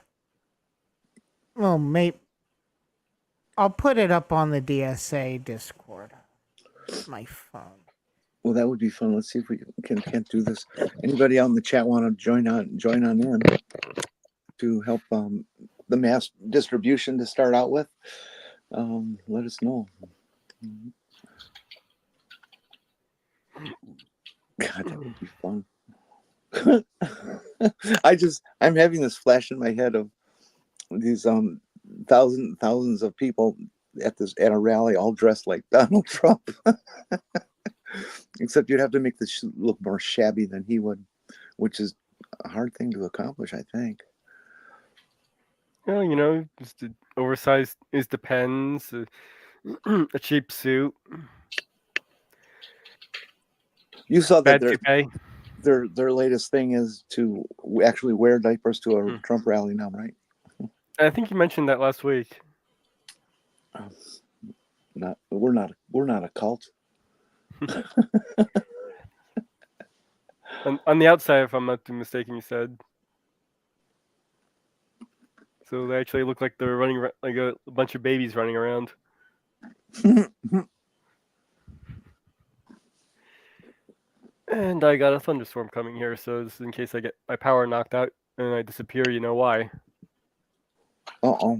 well, maybe I'll put it up on the DSA Discord. My phone. Well, that would be fun. Let's see if we can't do this. Anybody out in the chat want to join on in to help the mass distribution to start out with? Let us know. God, that would be fun. I'm having this flash in my head of these thousands of people at a rally all dressed like Donald Trump. Except you'd have to make this look more shabby than he would, which is a hard thing to accomplish, I think. Well, just an oversized is depends. A cheap suit. You saw that Bad toupee. their latest thing is to actually wear diapers to a Trump rally now, right? I think you mentioned that last week. We're not a cult. On the outside, if I'm not too mistaken, you said. So they actually look like they're running like a bunch of babies running around. And I got a thunderstorm coming here, so this is in case I get my power knocked out and I disappear. You know why? Uh-oh.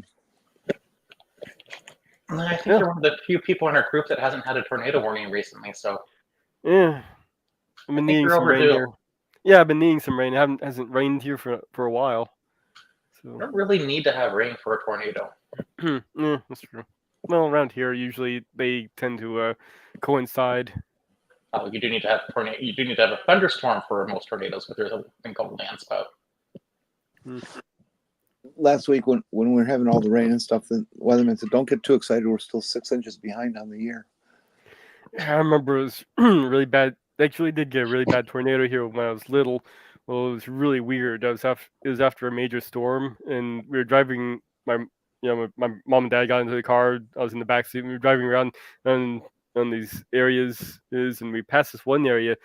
I think you're one of the few people in our group that hasn't had a tornado warning recently. So Yeah, I've been needing some rain here. Yeah, I've been needing some rain. It hasn't rained here for a while. So you don't really need to have rain for a tornado. Yeah, that's true. Well, around here, usually they tend to coincide. You do need to have tornado. You do need to have a thunderstorm for most tornadoes, but there's a thing called landspout. Last week when we were having all the rain and stuff, the weatherman said, "Don't get too excited. We're still 6 inches behind on the year." I remember it was really bad. They actually did get a really bad tornado here when I was little. Well, it was really weird. It was after a major storm, and we were driving. My mom and dad got into the car. I was in the back seat. And we were driving around on these areas, and we passed this one area.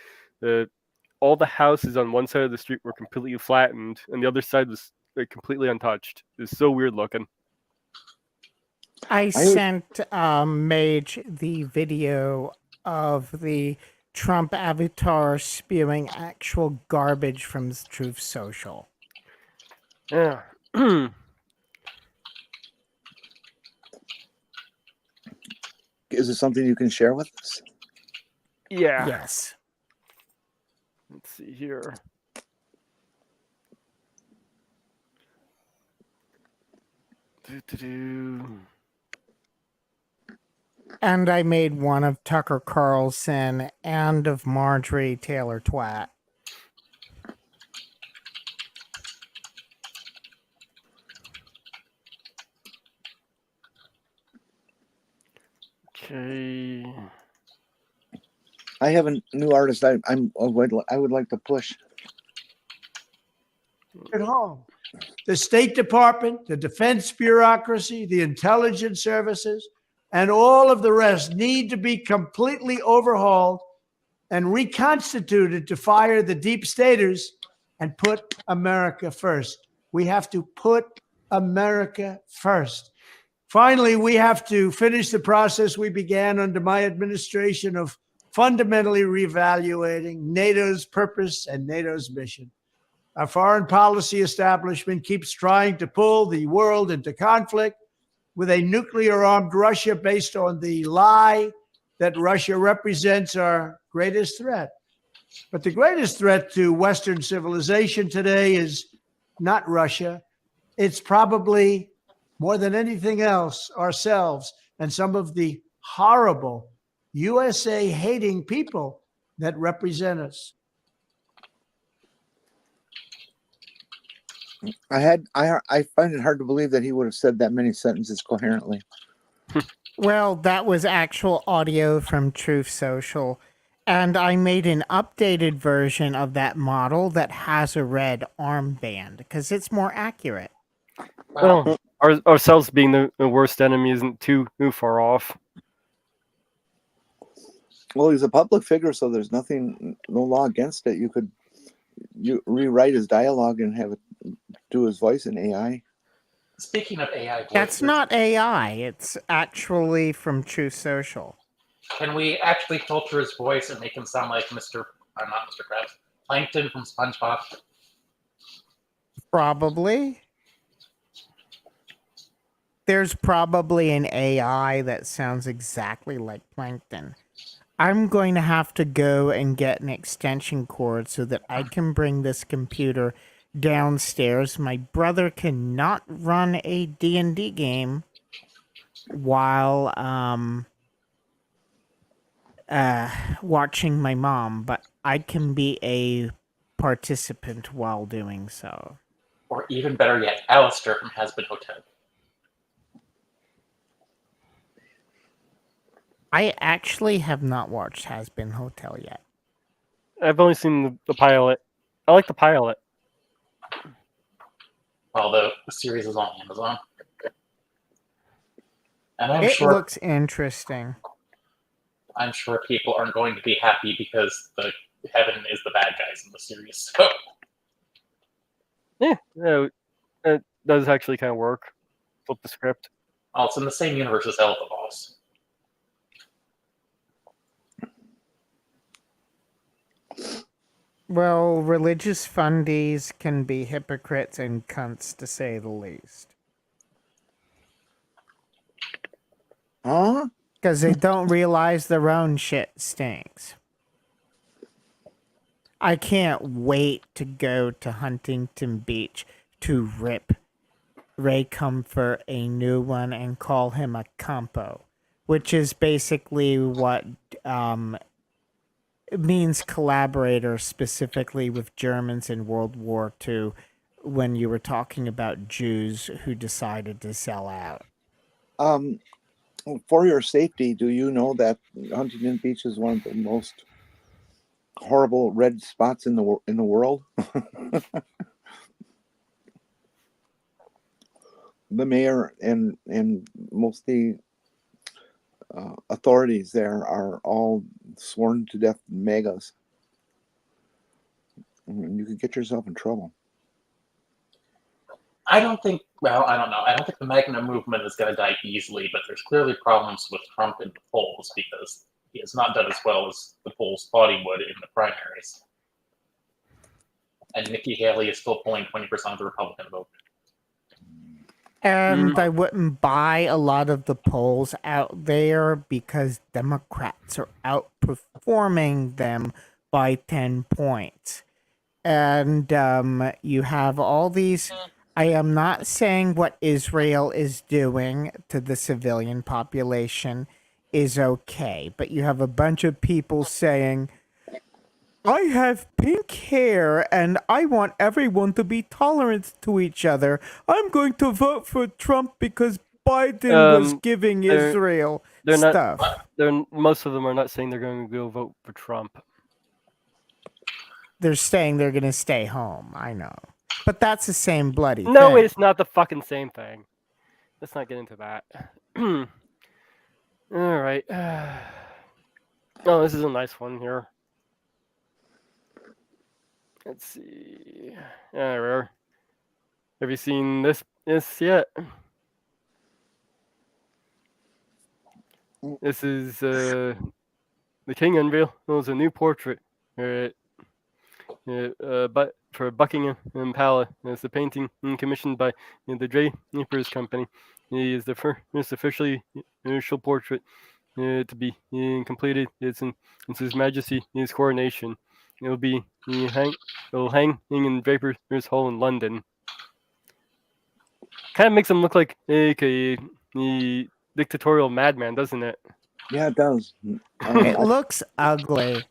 All the houses on one side of the street were completely flattened, and the other side was completely untouched. It was so weird looking. I sent Mage the video of the Trump avatar spewing actual garbage from Truth Social. Yeah. Is it something you can share with us? Yeah. Yes. Let's see here. And I made one of Tucker Carlson and of Marjorie Taylor Twat. Okay. I have a new artist I would like to push. At home. The State Department, the defense bureaucracy, the intelligence services, and all of the rest need to be completely overhauled and reconstituted to fire the deep staters and put America first. We have to put America first. Finally, we have to finish the process we began under my administration of fundamentally reevaluating NATO's purpose and NATO's mission. Our foreign policy establishment keeps trying to pull the world into conflict with a nuclear-armed Russia based on the lie that Russia represents our greatest threat. But the greatest threat to Western civilization today is not Russia. It's probably, more than anything else, ourselves and some of the horrible USA-hating people that represent us. I find it hard to believe that he would have said that many sentences coherently. Well, that was actual audio from Truth Social, and I made an updated version of that model that has a red armband because it's more accurate. Well, ourselves being the worst enemy isn't too far off. Well, he's a public figure, so there's no law against it. You rewrite his dialogue and have it do his voice in AI. Speaking of AI voices, That's not AI. It's actually from Truth Social. Can we actually filter his voice and make him sound like not Mr. Krabs, Plankton from SpongeBob? Probably. There's probably an AI that sounds exactly like Plankton. I'm going to have to go and get an extension cord so that I can bring this computer downstairs. My brother cannot run a D&D game while watching my mom, but I can be a participant while doing so. Or even better yet, Alistair from Has Been Hotel. I actually have not watched Has Been Hotel yet. I've only seen the pilot. I like the pilot. Well, the series is on Amazon. And It looks interesting. I'm sure people aren't going to be happy because the Heaven is the bad guys in the series. So Yeah, it does actually kind of work. Flip the script. well, it's in the same universe as Hell of the Boss. Well, religious fundies can be hypocrites and cunts, to say the least. Huh? Because they don't realize their own shit stinks. I can't wait to go to Huntington Beach to rip Ray Comfort a new one and call him a compo, which is basically what it means collaborator, specifically with Germans in World War II when you were talking about Jews who decided to sell out. For your safety, do you know that Huntington Beach is one of the most horrible red spots in the world? The mayor and most of the authorities there are all sworn to death MAGAs. You could get yourself in trouble. I don't think the Magna movement is going to die easily, but there's clearly problems with Trump in the polls because he has not done as well as the polls thought he would in the primaries. And Nikki Haley is still pulling 20% of the Republican vote. And I wouldn't buy a lot of the polls out there because Democrats are outperforming them by 10 points. And you have all these. I am not saying what Israel is doing to the civilian population is okay, but you have a bunch of people saying, I have pink hair and I want everyone to be tolerant to each other. I'm going to vote for Trump because Biden was giving Israel stuff. Most of them are not saying they're going to go vote for Trump. They're saying they're going to stay home. I know. But that's the same bloody thing. No, it's not the fucking same thing. Let's not get into that. All right. Oh, this is a nice one here. Let's see. Rare. Have you seen this yet? This is the King unveils a new portrait. But for Buckingham Palace, it's a painting commissioned by the Drapers Company. He is the first officially initial portrait to be completed. It's His Majesty's coronation. It'll hang in Drapers Hall in London. Kind of makes him look like a dictatorial madman, doesn't it? Yeah, it does. It looks ugly.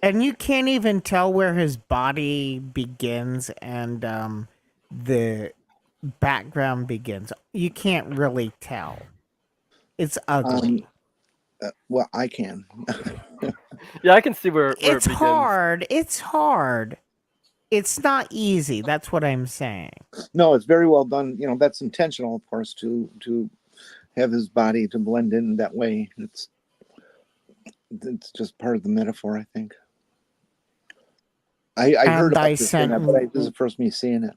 And you can't even tell where his body begins and the background begins. You can't really tell. It's ugly. Well, I can. Yeah, I can see where it begins. Hard. It's hard. It's not easy. That's what I'm saying. No, it's very well done. You know, that's intentional, of course, to have his body to blend in that way. It's just part of the metaphor, I think. I heard about this, but this is the first me seeing it.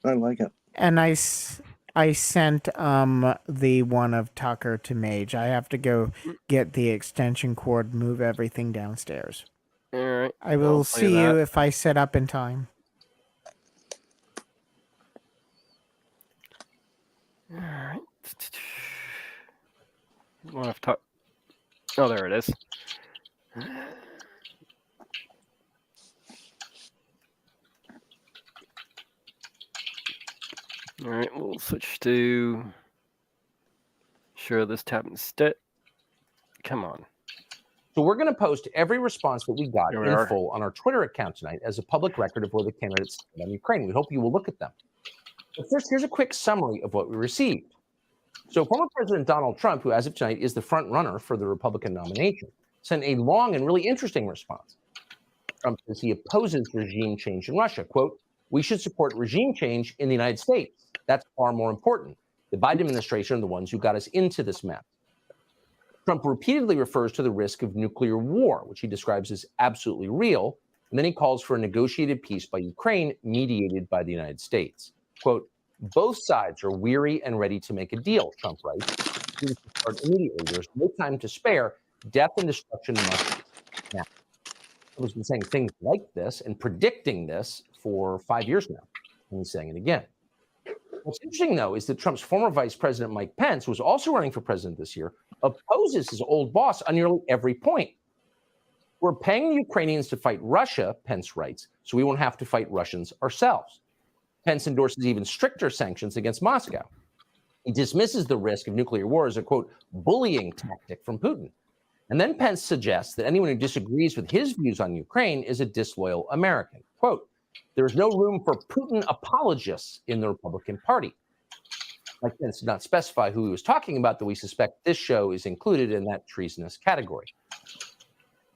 I like it. And I sent the one of Tucker to Mage. I have to go get the extension cord, move everything downstairs. All right. I will see you if I set up in time. All right. One of Tucker. Oh, there it is. All right, we'll switch to share this tab instead. Come on. So we're going to post every response that we got Here we in are. full on our Twitter account tonight as a public record of where the candidates stand on Ukraine. We hope you will look at them. But first, here's a quick summary of what we received. So former President Donald Trump, who as of tonight is the front runner for the Republican nomination, sent a long and really interesting response. Trump says he opposes regime change in Russia. Quote, "We should support regime change in the United States. That's far more important. The Biden administration are the ones who got us into this mess." Trump repeatedly refers to the risk of nuclear war, which he describes as absolutely real, and then he calls for a negotiated peace by Ukraine mediated by the United States. Quote, "Both sides are weary and ready to make a deal," Trump writes. "We need to start immediately. There's no time to spare. Death and destruction must now." Trump's been saying things like this and predicting this for 5 years now, and he's saying it again. What's interesting, though, is that Trump's former Vice President Mike Pence, who was also running for president this year, opposes his old boss on nearly every point. "We're paying the Ukrainians to fight Russia," Pence writes, "so we won't have to fight Russians ourselves." Pence endorses even stricter sanctions against Moscow. He dismisses the risk of nuclear war as a, quote, bullying tactic from Putin. And then Pence suggests that anyone who disagrees with his views on Ukraine is a disloyal American. Quote, "There is no room for Putin apologists in the Republican Party." Like Pence did not specify who he was talking about, though we suspect this show is included in that treasonous category.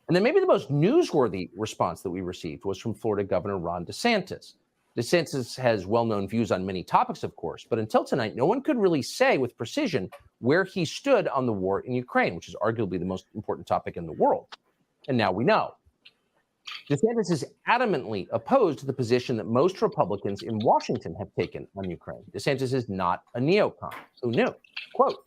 And then maybe the most newsworthy response that we received was from Florida Governor Ron DeSantis. DeSantis has well-known views on many topics, of course, but until tonight, no one could really say with precision where he stood on the war in Ukraine, which is arguably the most important topic in the world. And now we know. DeSantis is adamantly opposed to the position that most Republicans in Washington have taken on Ukraine. DeSantis is not a neocon. Who knew? Quote,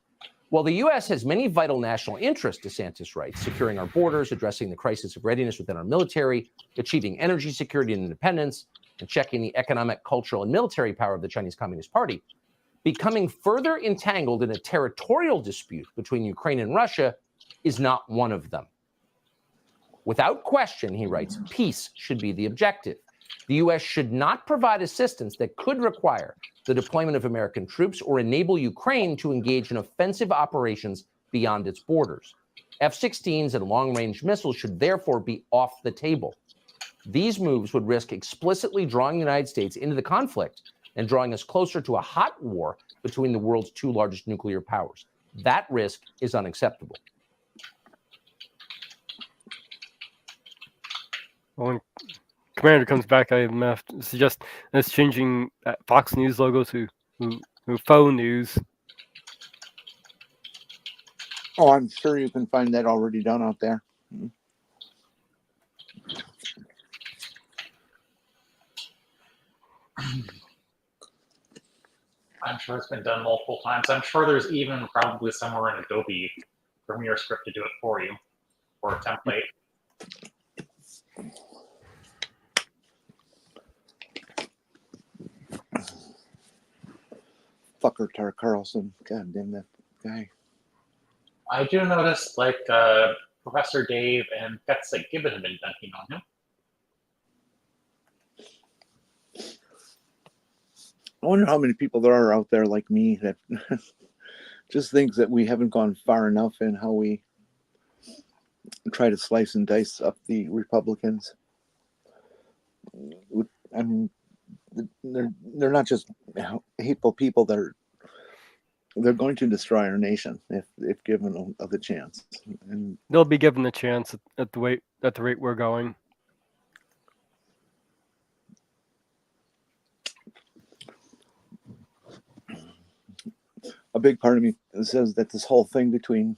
"While the U.S. has many vital national interests," DeSantis writes, "securing our borders, addressing the crisis of readiness within our military, achieving energy security and independence, and checking the economic, cultural, and military power of the Chinese Communist Party, becoming further entangled in a territorial dispute between Ukraine and Russia is not one of them. Without question," he writes, "peace should be the objective. The U.S. should not provide assistance that could require the deployment of American troops or enable Ukraine to engage in offensive operations beyond its borders. F-16s and long-range missiles should therefore be off the table. These moves would risk explicitly drawing the United States into the conflict and drawing us closer to a hot war between the world's two largest nuclear powers. That risk is unacceptable." Well, when Commander comes back, I have to suggest us changing that Fox News logo to faux news. Oh, I'm sure you can find that already done out there. I'm sure it's been done multiple times. I'm sure there's even probably somewhere in Adobe Premiere script to do it for you, or a template. Fucker Tar Carlson. God damn that guy. I do notice, like, Professor Dave and Fetsa Gibbon have been dunking on him. I wonder how many people there are out there like me that just thinks that we haven't gone far enough in how we try to slice and dice up the Republicans. I mean, they're not just hateful people. They're going to destroy our nation if given the chance. And They'll be given the chance at the rate we're going. a big part of me says that this whole thing between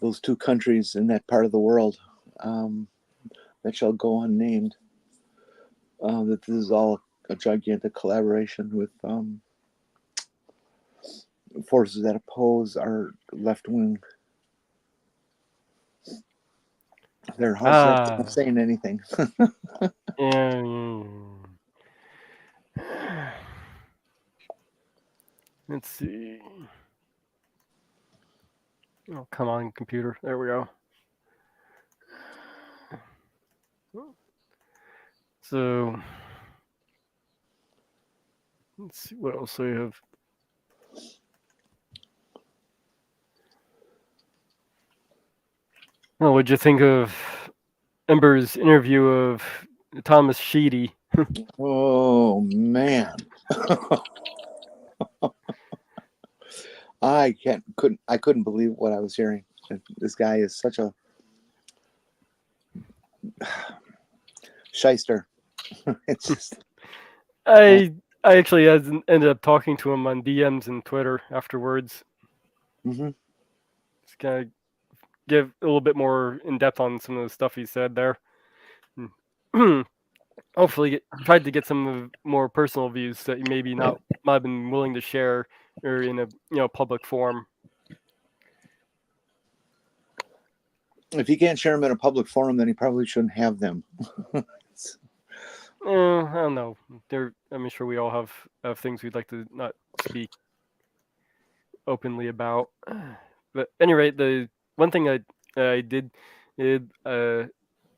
those two countries in that part of the world that shall go unnamed, that this is all a gigantic collaboration with forces that oppose our left wing. They're not saying anything. Let's see. Oh, come on, computer. There we go. So let's see what else I have. Oh, what'd you think of Ember's interview of Thomas Sheedy? Oh man. I couldn't believe what I was hearing. This guy is such a shyster. It's just I actually ended up talking to him on DMs and Twitter afterwards. mhm. Just kind of give a little bit more in depth on some of the stuff he said there. Hopefully, tried to get some more personal views that you maybe might have been willing to share or in a public forum. If he can't share them in a public forum, then he probably shouldn't have them. I don't know. I'm sure we all have things we'd like to not speak openly about. But at any rate, the one thing I did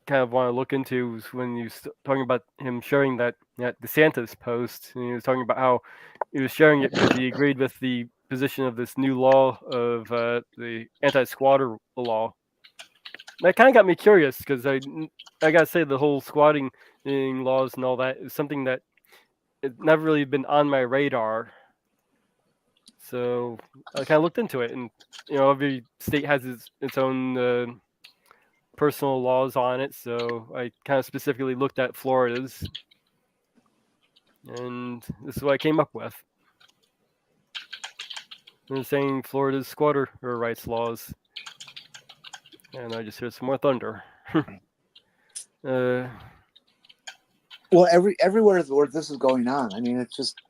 kind of want to look into was when he was talking about him sharing that DeSantis post, and he was talking about how he was sharing it because he agreed with the position of this new law of the anti-squatter law. That kind of got me curious because I gotta say the whole squatting laws and all that is something that it's never really been on my radar. So I kind of looked into it, and every state has its own personal laws on it. So I kind of specifically looked at Florida's, and this is what I came up with. They're saying Florida's squatter rights laws, and I just heard some more thunder. Well, everywhere where this is going on, I mean, it's just,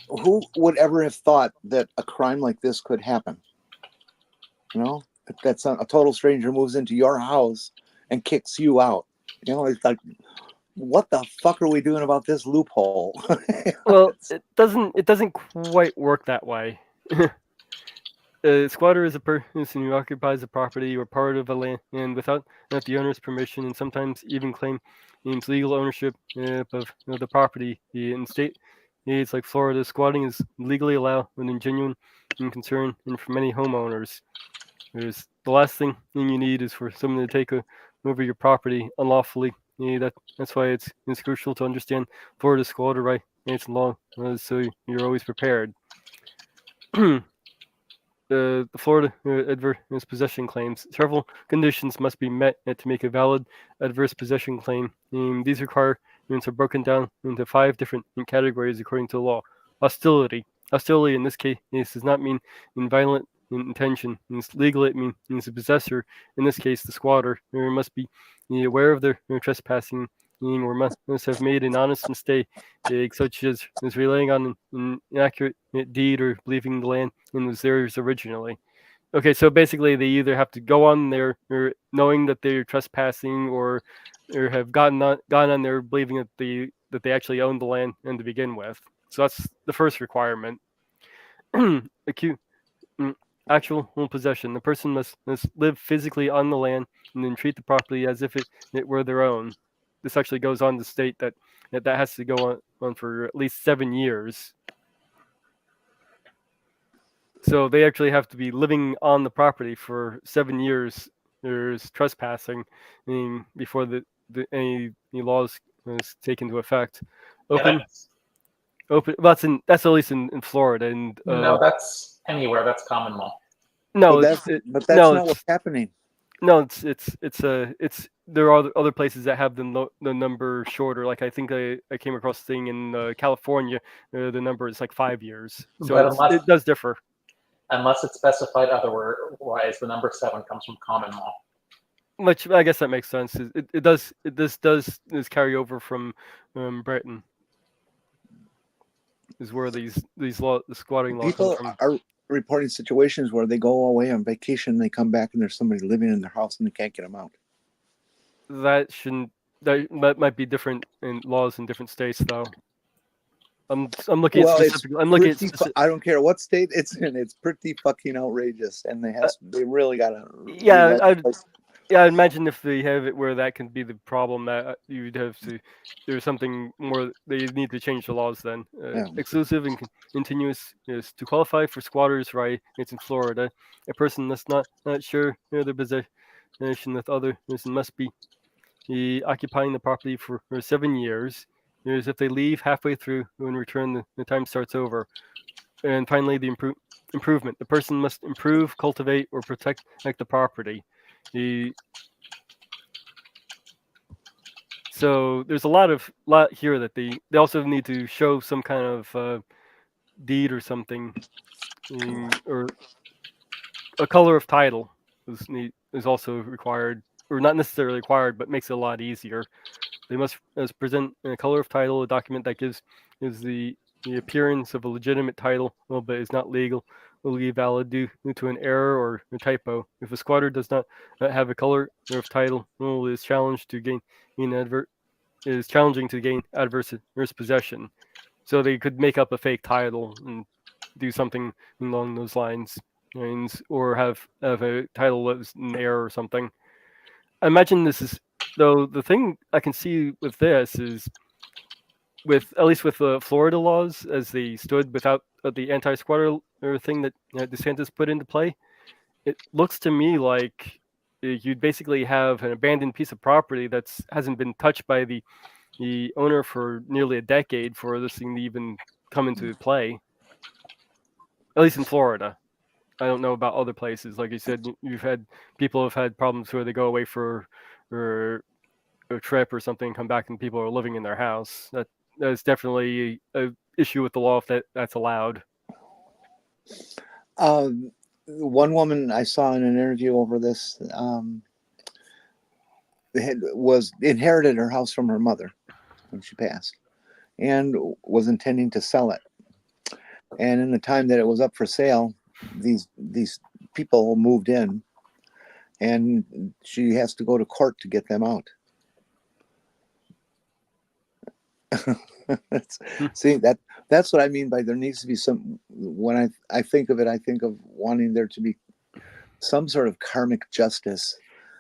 who would ever have thought that a crime like this could happen? That's a total stranger moves into your house and kicks you out. It's like, what the fuck are we doing about this loophole? Well, it doesn't quite work that way. A squatter is a person who occupies a property or part of a land without the owner's permission, and sometimes even claims legal ownership of the property. In states like Florida, squatting is legally allowed when in genuine concern and for many homeowners. The last thing you need is for someone to take over your property unlawfully. That's why it's crucial to understand Florida's squatter rights and law, so you're always prepared. The Florida adverse possession claims. Several conditions must be met to make a valid adverse possession claim. These requirements are broken down into 5 different categories according to the law. Hostility. Hostility in this case does not mean violent intention. Legally, it means the possessor, in this case the squatter, must be aware of their trespassing or must have made an honest mistake, such as relying on an inaccurate deed or believing the land was theirs originally. Okay, so basically they either have to go on there or knowing that they're trespassing, or have gone on there believing that they actually own the land and to begin with. So that's the first requirement. Actual possession. The person must live physically on the land and then treat the property as if it were their own. This actually goes on to state that has to go on for at least 7 years. So they actually have to be living on the property for 7 years. There's trespassing before any laws take into effect. Open. That's at least in Florida. And no, that's anywhere. That's common law. No, but that's not what's happening. No, it's there are other places that have the number shorter. Like I think I came across a thing in California. The number is like 5 years, so it does differ. Unless it's specified otherwise, the number 7 comes from common law. Which I guess that makes sense. This does carry over from Britain. Is where the squatting laws people are reporting situations where they go away on vacation, they come back and there's somebody living in their house and they can't get them out. That might be different in laws in different states, though. I'm looking at Well, it's specific. I'm looking at pretty. specific. I don't care what state it's in. It's pretty fucking outrageous, and they really gotta. Yeah, I'd imagine if they have it where that can be the problem, that you'd have to. There's something more. They need to change the laws then. Yeah. Exclusive and continuous is to qualify for squatters' right. It's in Florida. A person that's not sure their possession with other person must be occupying the property for 7 years. There's if they leave halfway through and return, the time starts over. And finally, the improvement. The person must improve, cultivate, or protect the property. So there's a lot here that they also need to show some kind of deed or something, or a color of title is also required, or not necessarily required, but makes it a lot easier. They must present a color of title, a document that gives the appearance of a legitimate title, but is not legally valid due to an error or a typo. If a squatter does not have a color of title, it is challenged to gain is challenging to gain adverse possession. So they could make up a fake title and do something along those lines, or have a title that was an error or something. I imagine this is, though, the thing I can see with this is, at least with the Florida laws as they stood without the anti-squatter thing that DeSantis put into play, it looks to me like you'd basically have an abandoned piece of property that hasn't been touched by the owner for nearly a decade for this thing to even come into play. At least in Florida. I don't know about other places. Like you said, you've had people have had problems where they go away for a trip or something, come back and people are living in their house. That's definitely a issue with the law if that's allowed. One woman I saw in an interview over this inherited her house from her mother when she passed, and was intending to sell it. And in the time that it was up for sale, these people moved in, and she has to go to court to get them out. See, that's what I mean by there needs to be some. When I think of it, I think of wanting there to be some sort of karmic justice.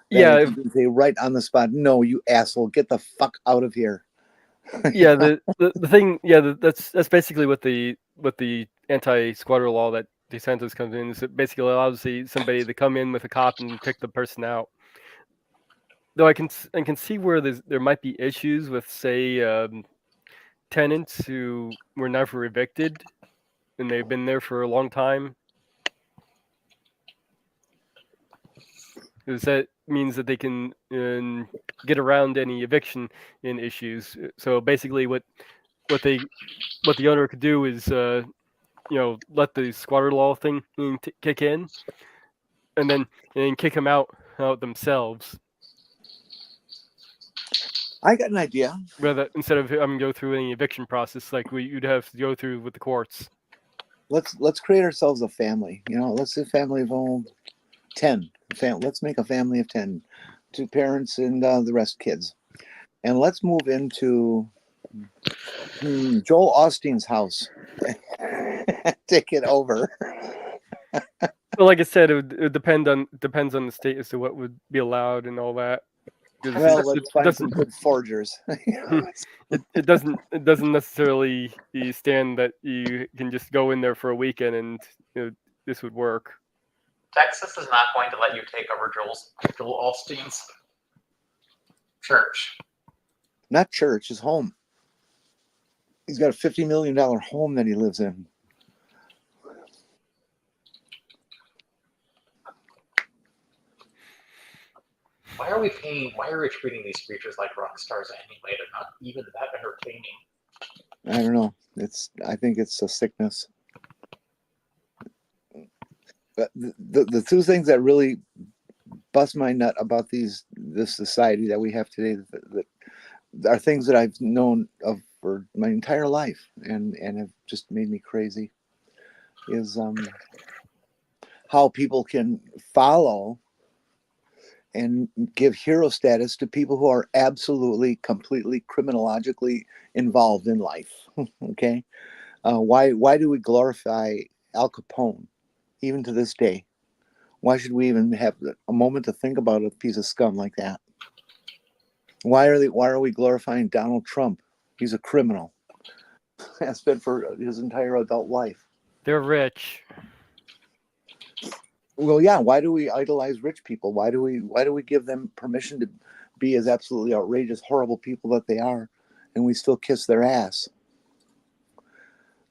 Yeah, they right on the spot. No, you asshole, get the fuck out of here. Yeah, the thing. Yeah, that's basically what the anti-squatter law that DeSantis comes in is. It basically allows somebody to come in with a cop and pick the person out. Though I can see where there might be issues with, say, tenants who were never evicted and they've been there for a long time. Because that means that they can get around any eviction issues. So basically, what the owner could do is let the squatter law thing kick in, and then kick them out themselves. I got an idea. Rather, instead of go through any eviction process like you'd have to go through with the courts. Let's create ourselves a family. Let's say a family of 10. Let's make a family of 10, 2 parents and the rest kids, and let's move into Joel Osteen's house. Take it over. Well, like I said, it depends on the state as to what would be allowed and all that. Well, let's find some good forgers. It doesn't necessarily stand that you can just go in there for a weekend and this would work. Texas is not going to let you take over Joel Osteen's church. Not church, his home. He's got a $50 million home that he lives in. Why are we treating these creatures like rock stars anyway? They're not even that entertaining. I don't know. I think it's a sickness. But the two things that really bust my nut about this society that we have today that are things that I've known of for my entire life and have just made me crazy is how people can follow and give hero status to people who are absolutely, completely criminologically involved in life. Okay, why do we glorify Al Capone even to this day? Why should we even have a moment to think about a piece of scum like that? Why are we glorifying Donald Trump? He's a criminal. Has been for his entire adult life. They're rich. Well, yeah. Why do we idolize rich people? Why do we give them permission to be as absolutely outrageous, horrible people that they are, and we still kiss their ass?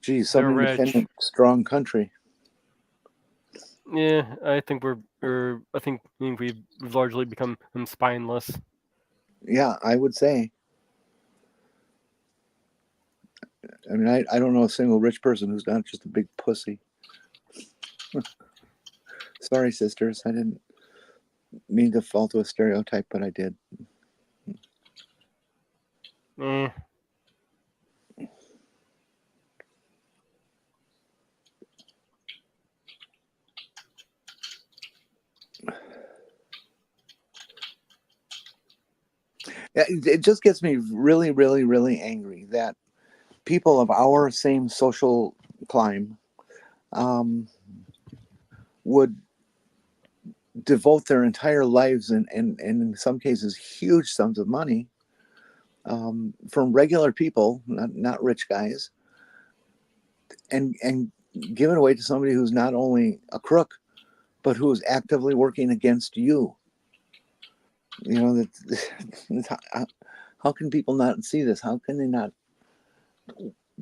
Geez, some They're rich. independent, strong country. Yeah, I think we've largely become spineless. Yeah, I would say. I mean, I don't know a single rich person who's not just a big pussy. Sorry, sisters. I didn't mean to fall to a stereotype, but I did. Eh. It just gets me really, really, really angry that people of our same social climb would devote their entire lives and in some cases huge sums of money from regular people, not rich guys, and give it away to somebody who's not only a crook, but who is actively working against you. You know, how can people not see this? How can they not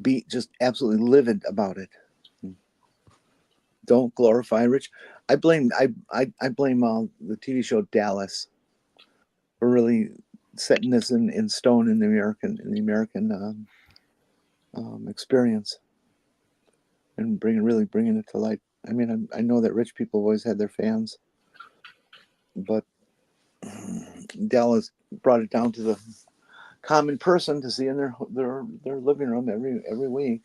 be just absolutely livid about it? Don't glorify rich. I blame the TV show Dallas for really setting this in stone in the American experience and bringing it to light. I mean, I know that rich people always had their fans, but Dallas brought it down to the common person to see in their living room every week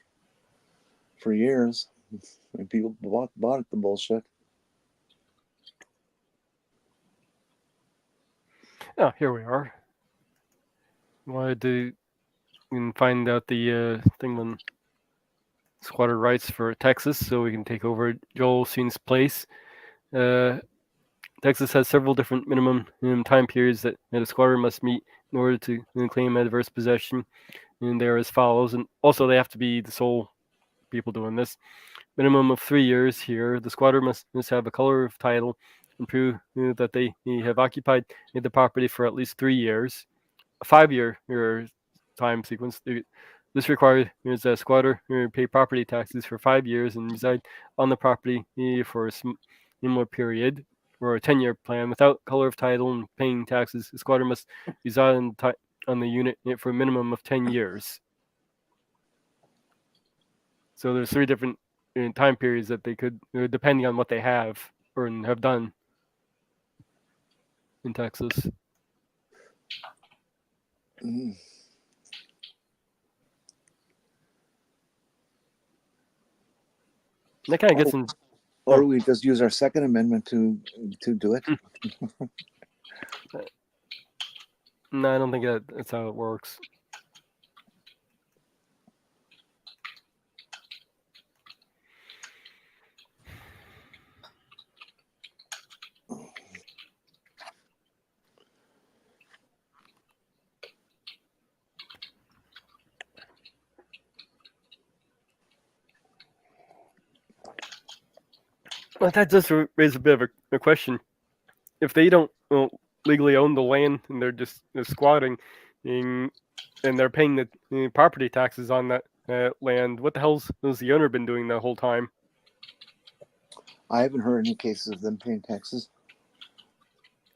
for years. And people bought the bullshit. Oh, here we are. Wanted to find out the thing on squatter rights for Texas, so we can take over Joel Seen's place. Texas has several different minimum time periods that a squatter must meet in order to claim adverse possession, and they're as follows. And also, they have to be the sole people doing this. Minimum of 3 years here. The squatter must have a color of title and prove that they have occupied the property for at least 3 years. A 5-year time sequence. This requires a squatter pay property taxes for 5 years and reside on the property for a similar period. Or a 10-year plan without color of title and paying taxes. The squatter must reside on the unit for a minimum of 10 years. So there's 3 different time periods that they could, depending on what they have or have done in Texas. Mm. That kind of gets in. Or we just use our Second Amendment to do it. No, I don't think that's how it works. Well, that does raise a bit of a question. If they don't legally own the land and they're just squatting and they're paying the property taxes on that land, what the hell's the owner been doing the whole time? I haven't heard any cases of them paying taxes.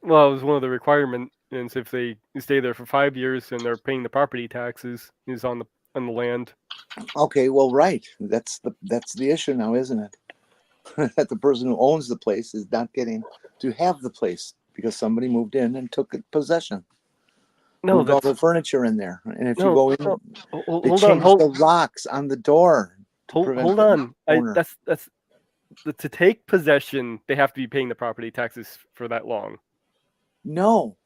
Well, it was one of the requirements. If they stay there for 5 years and they're paying the property taxes, is on the land. Okay, well, right. That's the issue now, isn't it? That the person who owns the place is not getting to have the place because somebody moved in and took possession. No, moved all the furniture in there, and if you No, go in, no. they Hold changed on. the locks on the door. To prevent Hold the on. owner. That's to take possession. They have to be paying the property taxes for that long. No,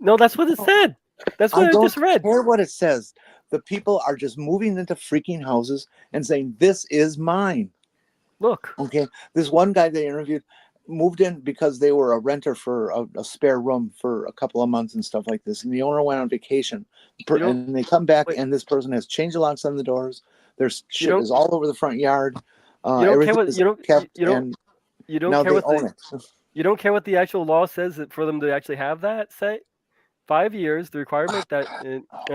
No, that's what it said. That's what I I don't just read. care what it says. The people are just moving into freaking houses and saying, "This is mine." Look, Okay, this one guy they interviewed moved in because they were a renter for a spare room for a couple of months and stuff like this, and the owner went on vacation, you don't and they come back wait. and this person has changed the locks on the doors. There's You shit don't. is all over the front yard. You don't care Everything what is you don't. kept, You don't. and You don't now care they what own the. it. You don't care what the actual law says that for them to actually have that. Say 5 years. The requirement that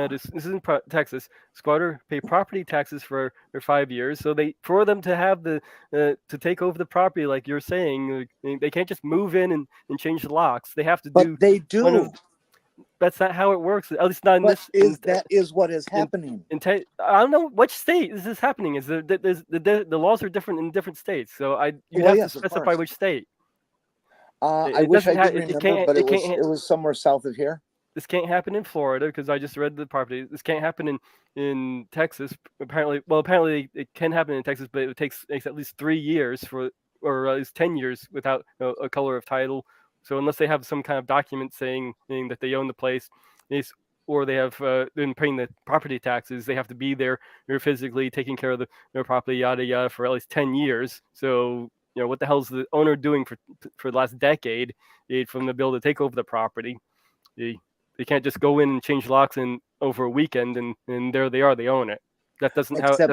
this is in Texas. Squatter pay property taxes for 5 years. So for them to have the to take over the property, like you're saying, they can't just move in and change the locks. They have to But do they one do. of. That's not how it works. At least not in But this. that is what is in, happening? I don't know which state is this happening. Is the laws are different in different states, so you'd Well, have to yes, of specify course. which state. I It wish I doesn't have did it remember, can't but it can't it was somewhere south of here. this can't happen in Florida because I just read the property. This can't happen in Texas. Apparently it can happen in Texas, but it takes at least 3 years or at least 10 years without a color of title. So unless they have some kind of document saying that they own the place, or they have been paying the property taxes, they have to be there. They're physically taking care of their property, yada yada, for at least 10 years. So what the hell is the owner doing for the last decade from the bill to take over the property? They can't just go in and change locks in over a weekend and there they are. They own it. Except That's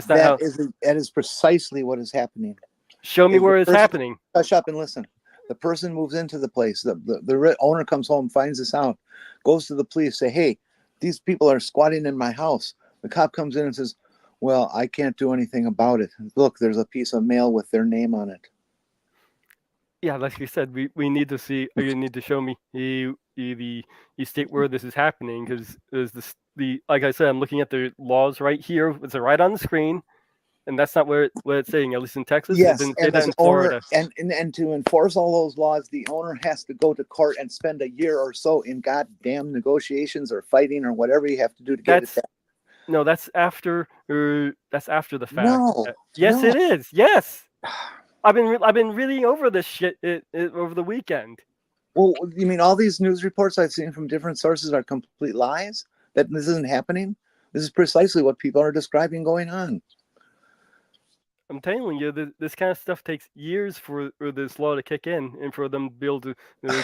not how. that is precisely what is happening. Show me Is the where it's person- happening. Hush up and listen. The person moves into the place. The owner comes home, finds this out, goes to the police, say, "Hey, these people are squatting in my house." The cop comes in and says, "Well, I can't do anything about it. Look, there's a piece of mail with their name on it." Yeah, like you said, we need to see. You need to show me the state where this is happening because the like I said, I'm looking at the laws right here. It's right on the screen, and that's not what it's saying. At least in Texas, it Yes, didn't say and that this in owner Florida. and to enforce all those laws, the owner has to go to court and spend a year or so in goddamn negotiations or fighting or whatever you have to do to get it That's back. no, that's after the fact. No, Yes, no. it is. Yes, I've been reading over this shit over the weekend. Well, you mean all these news reports I've seen from different sources are complete lies? That this isn't happening? This is precisely what people are describing going on. I'm telling you, this kind of stuff takes years for this law to kick in and for them to be able to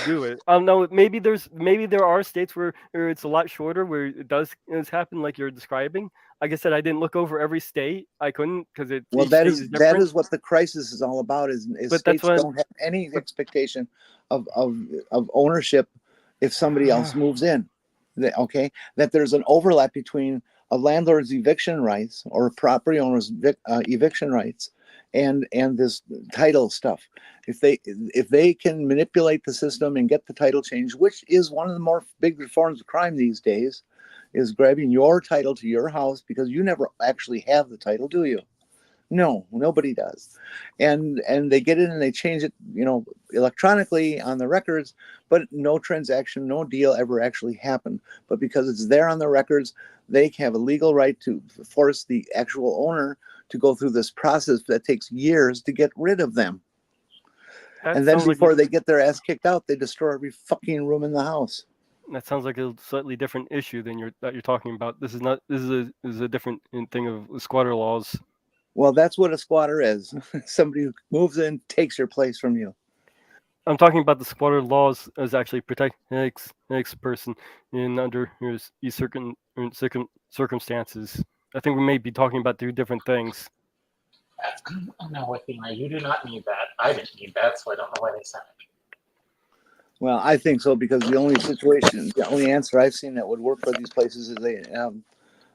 do it. I don't know. Maybe there are states where it's a lot shorter, where it's happen like you're describing. Like I said, I didn't look over every state. I couldn't because Well, each state is that different. is what the crisis is all about. Is But that's states what. don't have any expectation of ownership if somebody else moves in. That there's an overlap between a landlord's eviction rights or a property owner's eviction rights and this title stuff. If they can manipulate the system and get the title changed, which is one of the more big forms of crime these days, is grabbing your title to your house because you never actually have the title, do you? No, nobody does. And they get in and they change it, electronically on the records, but no transaction, no deal ever actually happened. But because it's there on the records, they have a legal right to force the actual owner to go through this process that takes years to get rid of them. That And then sounds like before they get their ass kicked out, they destroy every fucking room in the house. that sounds like a slightly different issue than you're talking about. This is a different thing of squatter laws. Well, that's what a squatter is. Somebody who moves in, takes your place from you. I'm talking about the squatter laws as actually protect next person in under these certain circumstances. I think we may be talking about two different things. No, Athena, you do not need that. I didn't need that, so I don't know why they sent it. Well, I think so because the only answer I've seen that would work for these places is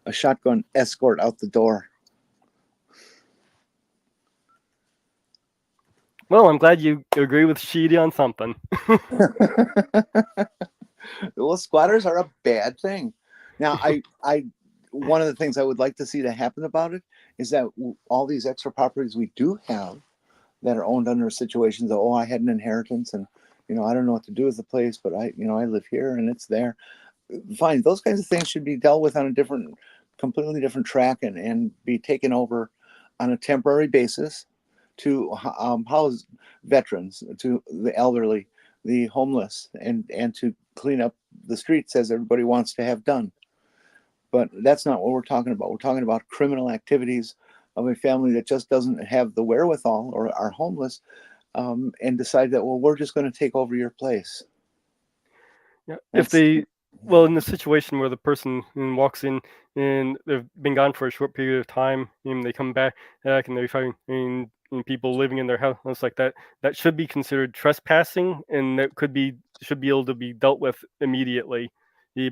a shotgun escort out the door. Well, I'm glad you agree with Sheedy on something. Well, squatters are a bad thing. Now, I one of the things I would like to see to happen about it is that all these extra properties we do have that are owned under situations of, I had an inheritance and I don't know what to do with the place, but I live here and it's there. Fine, those kinds of things should be dealt with on a completely different track and be taken over on a temporary basis to house veterans, to the elderly, the homeless, and to clean up the streets as everybody wants to have done. But that's not what we're talking about. We're talking about criminal activities of a family that just doesn't have the wherewithal or are homeless, and decide that, well, we're just going to take over your place. Yeah, That's- in the situation where the person walks in and they've been gone for a short period of time, and they come back and they find people living in their house like that, that should be considered trespassing, and that should be able to be dealt with immediately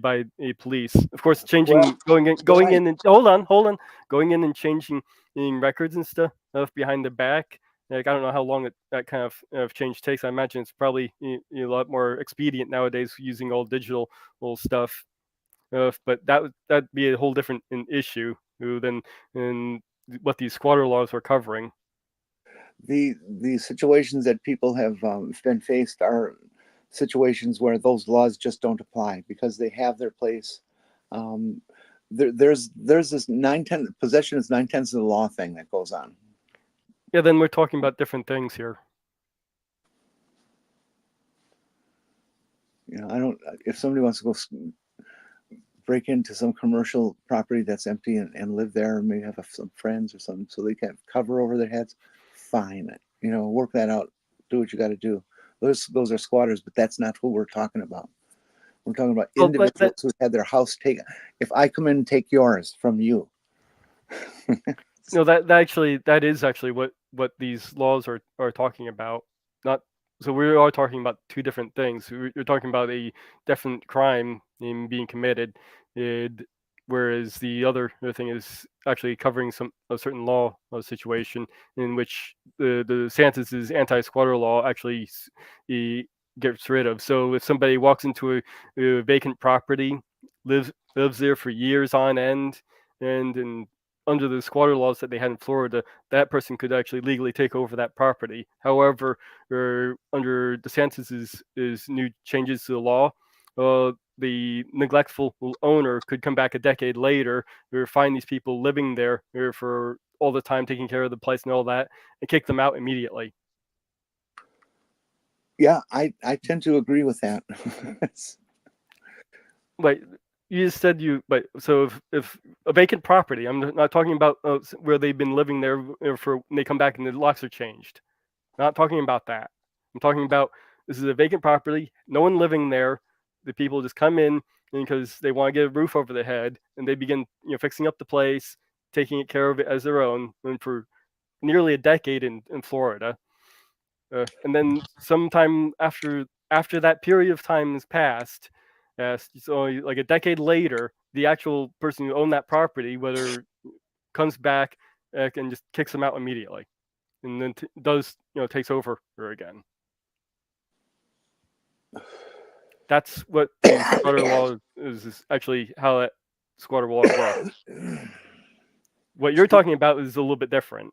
by a police. Of course, going in and hold on, going in and changing records and stuff behind the back. Like, I don't know how long that kind of change takes. I imagine it's probably a lot more expedient nowadays using all digital stuff. But that'd be a whole different issue than what these squatter laws are covering. The situations that people have been faced are situations where those laws just don't apply because they have their place. There's this 9/10 possession is 9/10 of the law thing that goes on. Yeah, then we're talking about different things here. I don't. If somebody wants to go break into some commercial property that's empty and live there, and maybe have some friends or something, so they can cover over their heads, fine. Work that out. Do what you got to do. Those are squatters, but that's not who we're talking about. We're talking about individuals who had their house taken. If I come in and take yours from you. No, that is actually what these laws are talking about. So we are talking about two different things. You're talking about a definite crime being committed, whereas the other thing is actually covering a certain law situation in which the DeSantis' anti-squatter law actually gets rid of. So if somebody walks into a vacant property, lives there for years on end, and under the squatter laws that they had in Florida, that person could actually legally take over that property. However, under DeSantis' new changes to the law, the neglectful owner could come back a decade later or find these people living there for all the time, taking care of the place and all that, and kick them out immediately. Yeah, I tend to agree with that. Like, you just said so if a vacant property, I'm not talking about where they've been living there when they come back and the locks are changed. Not talking about that. I'm talking about this is a vacant property, no one living there. The people just come in because they want to get a roof over their head, and they begin fixing up the place, taking care of it as their own, and for nearly a decade in Florida. And then sometime after that period of time has passed, so like a decade later, the actual person who owned that property, whether comes back and just kicks them out immediately, and then takes over again. That's what the squatter law is actually how that squatter law works. What you're talking about is a little bit different.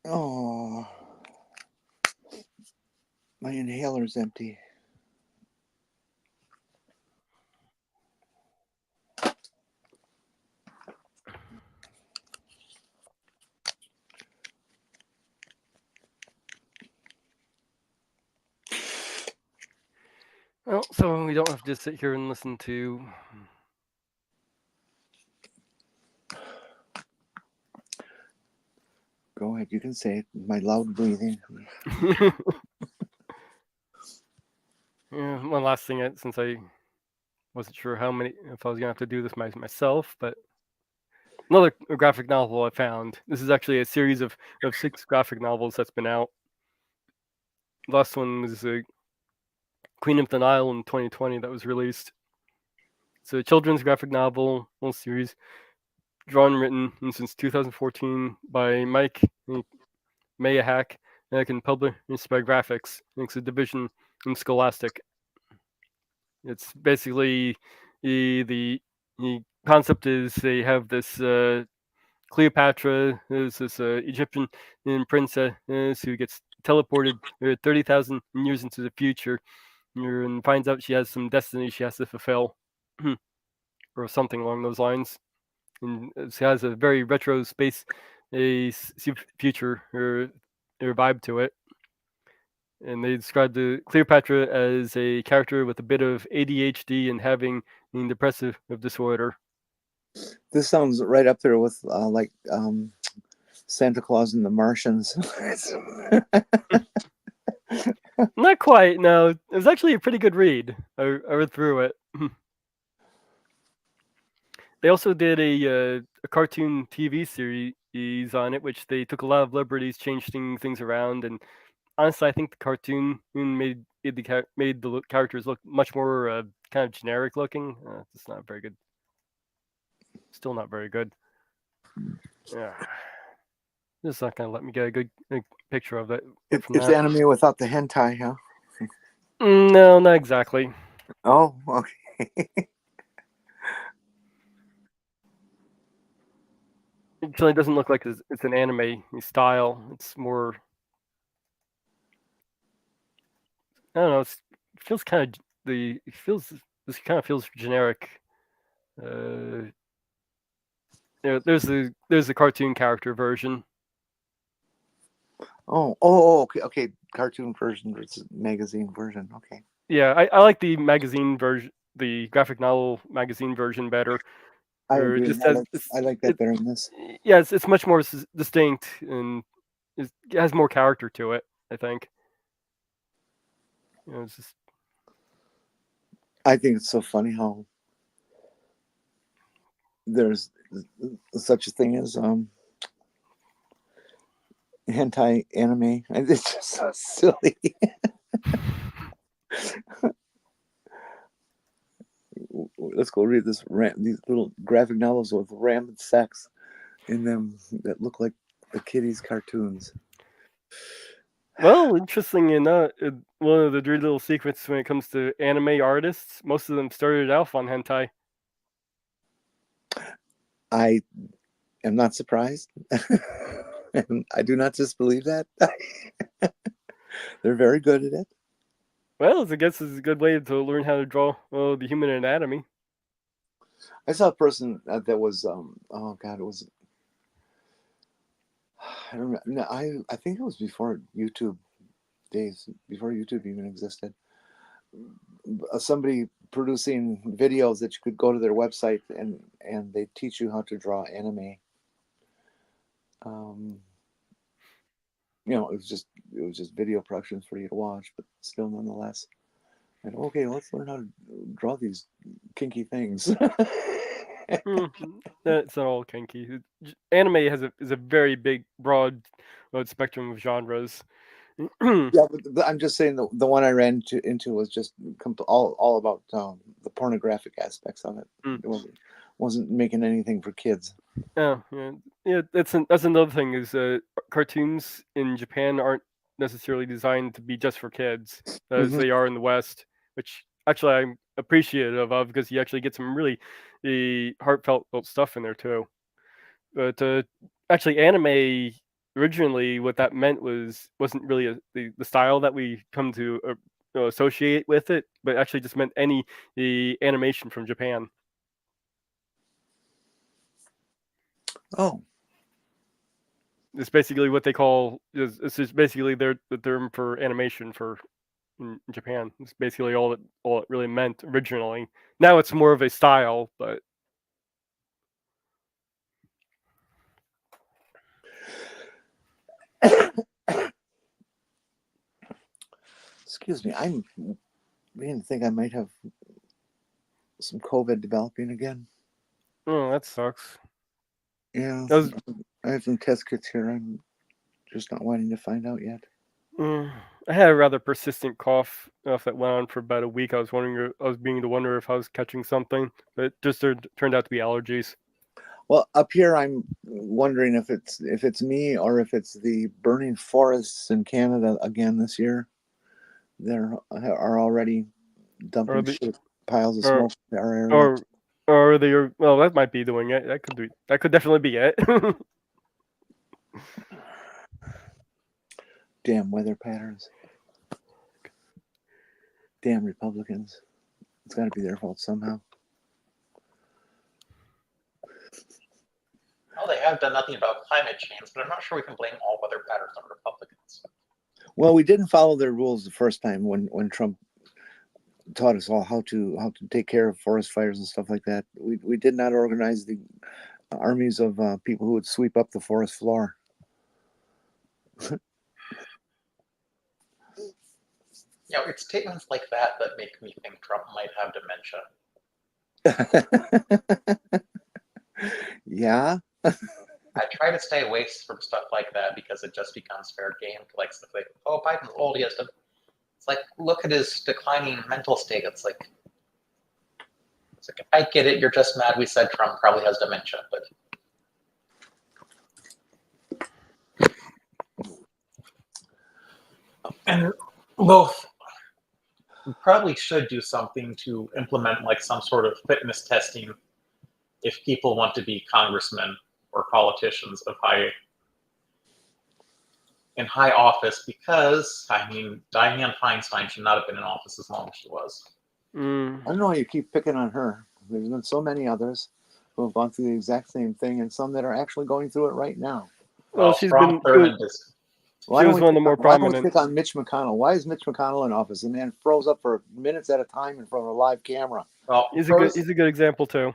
Oh, my inhaler's empty. Well, so we don't have to sit here and listen to. Go ahead, you can say it. My loud breathing. Yeah, one last thing, since I wasn't sure if I was gonna have to do this myself, but another graphic novel I found. This is actually a series of 6 graphic novels that's been out. The last one was Queen of the Nile in 2020 that was released. It's a children's graphic novel series, drawn and written since 2014 by Mike Mayahak, and published by Graphics. It's a division in Scholastic. It's basically the concept is they have this Cleopatra, is this Egyptian princess who gets teleported 30,000 years into the future and finds out she has some destiny she has to fulfill, or something along those lines. And she has a very retro space future or vibe to it. And they described Cleopatra as a character with a bit of ADHD and having a depressive disorder. This sounds right up there with Santa Claus and the Martians. Not quite. No, it was actually a pretty good read. I read through it. They also did a cartoon TV series on it, which they took a lot of liberties, changing things around. And honestly, I think the cartoon made the characters look much more kind of generic looking. It's not very good. Still not very good. Yeah. This is not gonna let me get a good picture of it. It's anime without the hentai, huh? No, not exactly. Oh, okay. Actually, it doesn't look like it's an anime style. It's more. I don't know. It feels kind of This kind of feels generic. There's the cartoon character version. Okay. Cartoon version versus magazine version. Okay. Yeah, I like the magazine version, the graphic novel magazine version better. I agree. I like that better than this. Yeah, it's much more distinct and it has more character to it, I think. It's just. I think it's so funny how there's such a thing as hentai anime, and it's just so silly. Let's go read these little graphic novels with rampant sex in them that look like the kiddies' cartoons. Well, interesting enough, one of the little secrets when it comes to anime artists, most of them started off on hentai. I am not surprised. And I do not disbelieve that. They're very good at it. Well, I guess it's a good way to learn how to draw the human anatomy. I saw a person that was it was, I don't know. I think it was before YouTube days, before YouTube even existed. Somebody producing videos that you could go to their website and they teach you how to draw anime. It was just video productions for you to watch, but still nonetheless. And okay, let's learn how to draw these kinky things. It's not all kinky. Anime is a very big, broad spectrum of genres. Yeah, but I'm just saying the one I ran into was just all about the pornographic aspects of it. It wasn't making anything for kids. Oh, yeah. That's another thing is cartoons in Japan aren't necessarily designed to be just for kids as they are in the West, which actually I'm appreciative of because you actually get some really heartfelt stuff in there too. But actually, anime originally what that meant wasn't really the style that we come to associate with it, but actually just meant the animation from Japan. Oh, it's basically what they call it's just basically the term for animation in Japan. It's basically all it really meant originally. Now it's more of a style, but excuse me, I'm beginning to think I might have some COVID developing again. Oh, that sucks. Yeah, I have some test kits here. I'm just not wanting to find out yet. I had a rather persistent cough that went on for about a week. I was beginning to wonder if I was catching something, but it just turned out to be allergies. Well, up here, I'm wondering if it's me or if it's the burning forests in Canada again this year. There are already dumping piles of smoke in our area. Or they are, well, that might be doing it. That could definitely be it. Damn weather patterns. Damn Republicans. It's got to be their fault somehow. Well, they have done nothing about climate change, but I'm not sure we can blame all weather patterns on Republicans. Well, we didn't follow their rules the first time when Trump taught us all how to take care of forest fires and stuff like that. We did not organize the armies of people who would sweep up the forest floor. Yeah, it's statements like that that make me think Trump might have dementia. Yeah. I try to stay away from stuff like that because it just becomes fair game to like stuff like, oh, Biden's old, he has to. It's like, look at his declining mental state. It's like I get it. You're just mad we said Trump probably has dementia, but and both. We probably should do something to implement like some sort of fitness testing if people want to be congressmen or politicians of in high office, because I mean Dianne Feinstein should not have been in office as long as she was. I don't know why you keep picking on her. There's been so many others who have gone through the exact same thing, and some that are actually going through it right now. Well, she's Strom been. Thurmond is Why She don't was we one of the pick more on- Why don't prominent. we pick on Mitch McConnell? Why is Mitch McConnell in office? The man froze up for minutes at a time in front of a live camera. well. He's a good example too.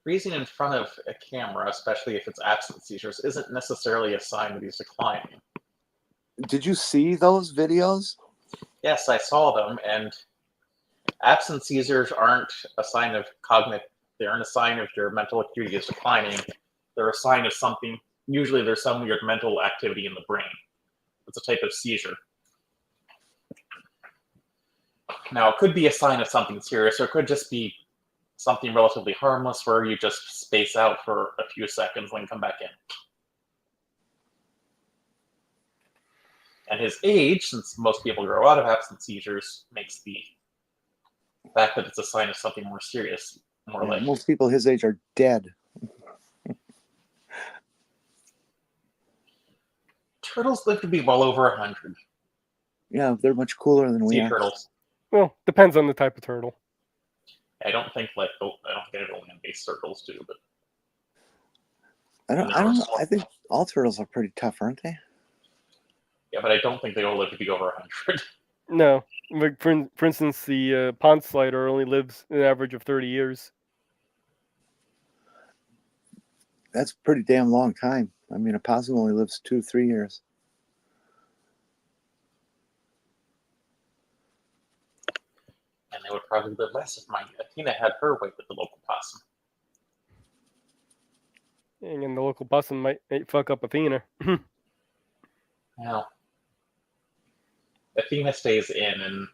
Freezing in front of a camera, especially if it's absence seizures, isn't necessarily a sign that he's declining. Did you see those videos? Yes, I saw them, and absence seizures aren't a sign of cognitive. They aren't a sign of your mental acuity is declining. They're a sign of something. Usually, there's some weird mental activity in the brain. It's a type of seizure. Now, it could be a sign of something serious, or it could just be something relatively harmless where you just space out for a few seconds and then come back in. And his age, since most people grow out of absence seizures, makes the fact that it's a sign of something more serious more Yeah, likely. most people his age are dead. Turtles live to be well over 100. Yeah, they're much cooler than we Sea are. turtles. Well, depends on the type of turtle. I don't think land-based turtles do, but I don't know. I think all turtles are pretty tough, aren't they? yeah, but I don't think they all live to be over 100. No, like for instance, the pond slider only lives an average of 30 years. That's a pretty damn long time. I mean, a possum only lives 2-3 years. And they would probably live less if my Athena had her way with the local possum. And the local possum might fuck up Athena. Now, Athena stays in, and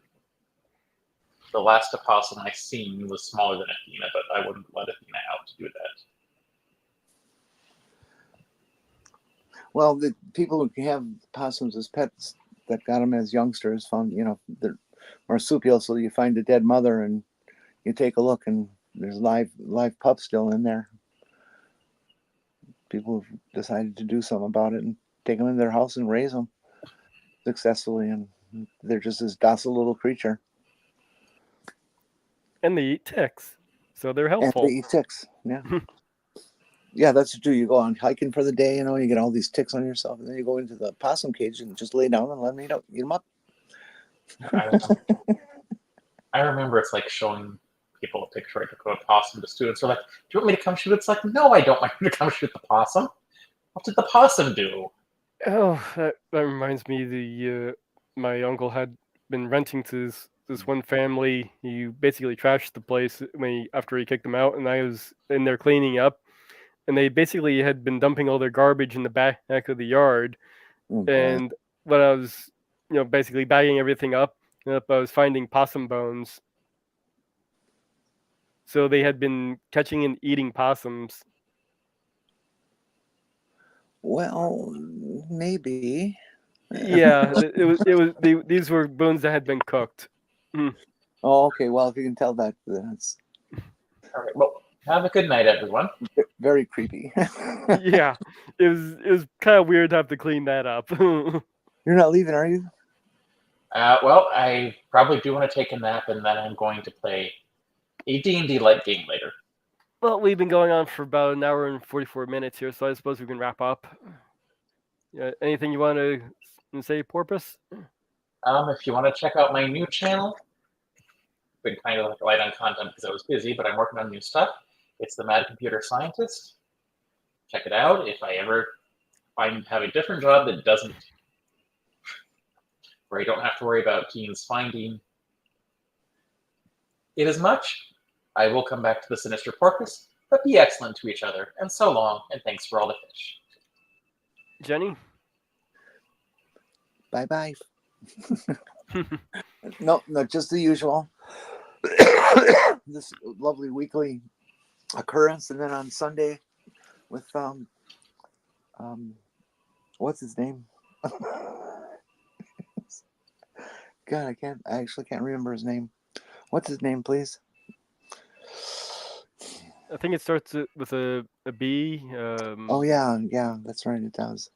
the last opossum I seen was smaller than Athena, but I wouldn't let Athena out to do that. Well, the people who have possums as pets that got them as youngsters found, they're marsupial, so you find a dead mother and you take a look and there's live pups still in there. People have decided to do something about it and take them in their house and raise them successfully, and they're just this docile little creature. And they eat ticks, so they're And helpful. they eat ticks. Yeah. Yeah, that's what you do. You go on hiking for the day, you get all these ticks on yourself, and then you go into the possum cage and just lay down and let them eat them up. I remember it's like showing people a picture of a possum to students. They're like, "Do you want me to come shoot?" It's like, no, I don't want you to come shoot the possum. What did the possum do? Oh, that reminds me. My uncle had been renting to this one family. He basically trashed the place after he kicked them out, and I was in there cleaning up, and they basically had been dumping all their garbage in the back of the yard. Oh, boy. And when I was, basically bagging everything up, I was finding possum bones. So they had been catching and eating possums. Well, maybe. Yeah, these were bones that had been cooked. Oh, okay. Well, if you can tell that, that's All right, well, have a good night, everyone. very creepy. Yeah, it was kind of weird to have to clean that up. You're not leaving, are you? Well, I probably do want to take a nap, and then I'm going to play a D&D light game later. Well, we've been going on for about an hour and 44 minutes here, so I suppose we can wrap up. Anything you want to say, Porpoise? If you want to check out my new channel, been kind of like light on content because I was busy, but I'm working on new stuff. It's the Mad Computer Scientist. Check it out. If I ever have a different job that doesn't, where I don't have to worry about teens finding it as much, I will come back to the Sinister Porpoise, but be excellent to each other. And so long, and thanks for all the fish. Jenny? Bye-bye. No, just the usual. This lovely weekly occurrence, and then on Sunday with what's his name? God, I actually can't remember his name. What's his name, please? I think it starts with a B. Oh yeah, that's right, it does.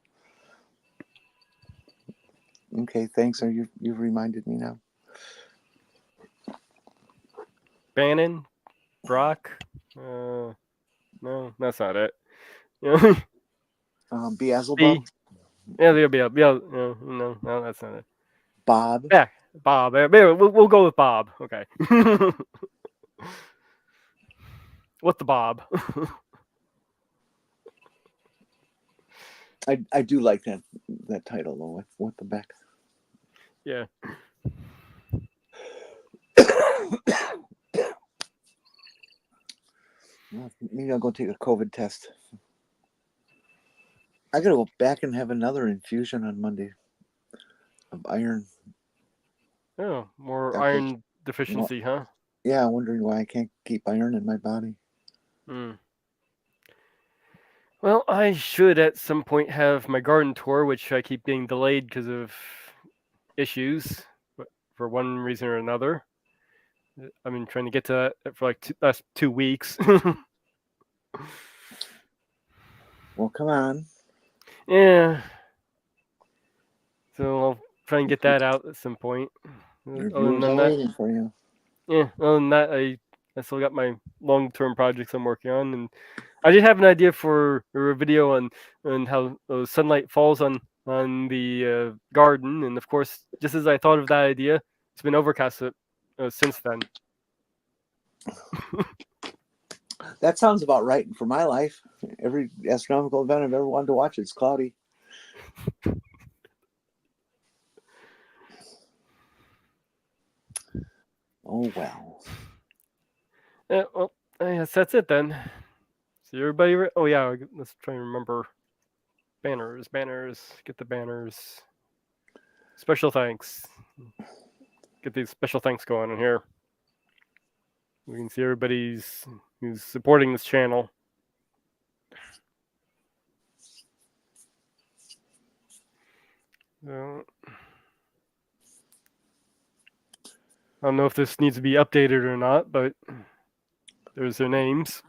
Okay, thanks. You've reminded me now. Bannon? Brock? No, that's not it. Beelzebub? No, that's not it. Bob? Yeah, Bob. We'll go with Bob. Okay. What the Bob? I do like that title though. What the Beck? Yeah. Maybe I'll go take a COVID test. I gotta go back and have another infusion on Monday of iron. Oh, more Dr. iron deficiency, huh? Yeah, wondering why I can't keep iron in my body. Well, I should at some point have my garden tour, which I keep getting delayed because of issues, but for one reason or another. I've been trying to get to that for like last 2 weeks. Well, come on. Yeah. So I'll try and get that out at some point. Your Other viewers than are that, waiting for you. yeah. Other than that, I still got my long-term projects I'm working on, and I did have an idea for a video on how sunlight falls on the garden, and of course, just as I thought of that idea, it's been overcast since then. That sounds about right for my life. Every astronomical event I've ever wanted to watch, it's cloudy. Oh well. Yeah, well, I guess that's it then. See everybody. Oh yeah, let's try and remember banners. Get the banners. Special thanks. Get these special thanks going on here. We can see everybody's who's supporting this channel. I don't know if this needs to be updated or not, but there's their names.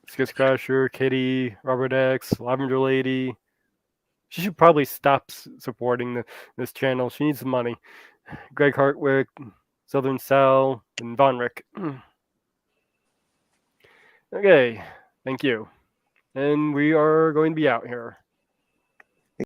Skis Crasher, Kitty, Robert X, Lavender Lady. She should probably stop supporting this channel. She needs some money. Greg Hartwick, Southern Sal, and Vonrek. Okay, thank you. And we are going to be out here.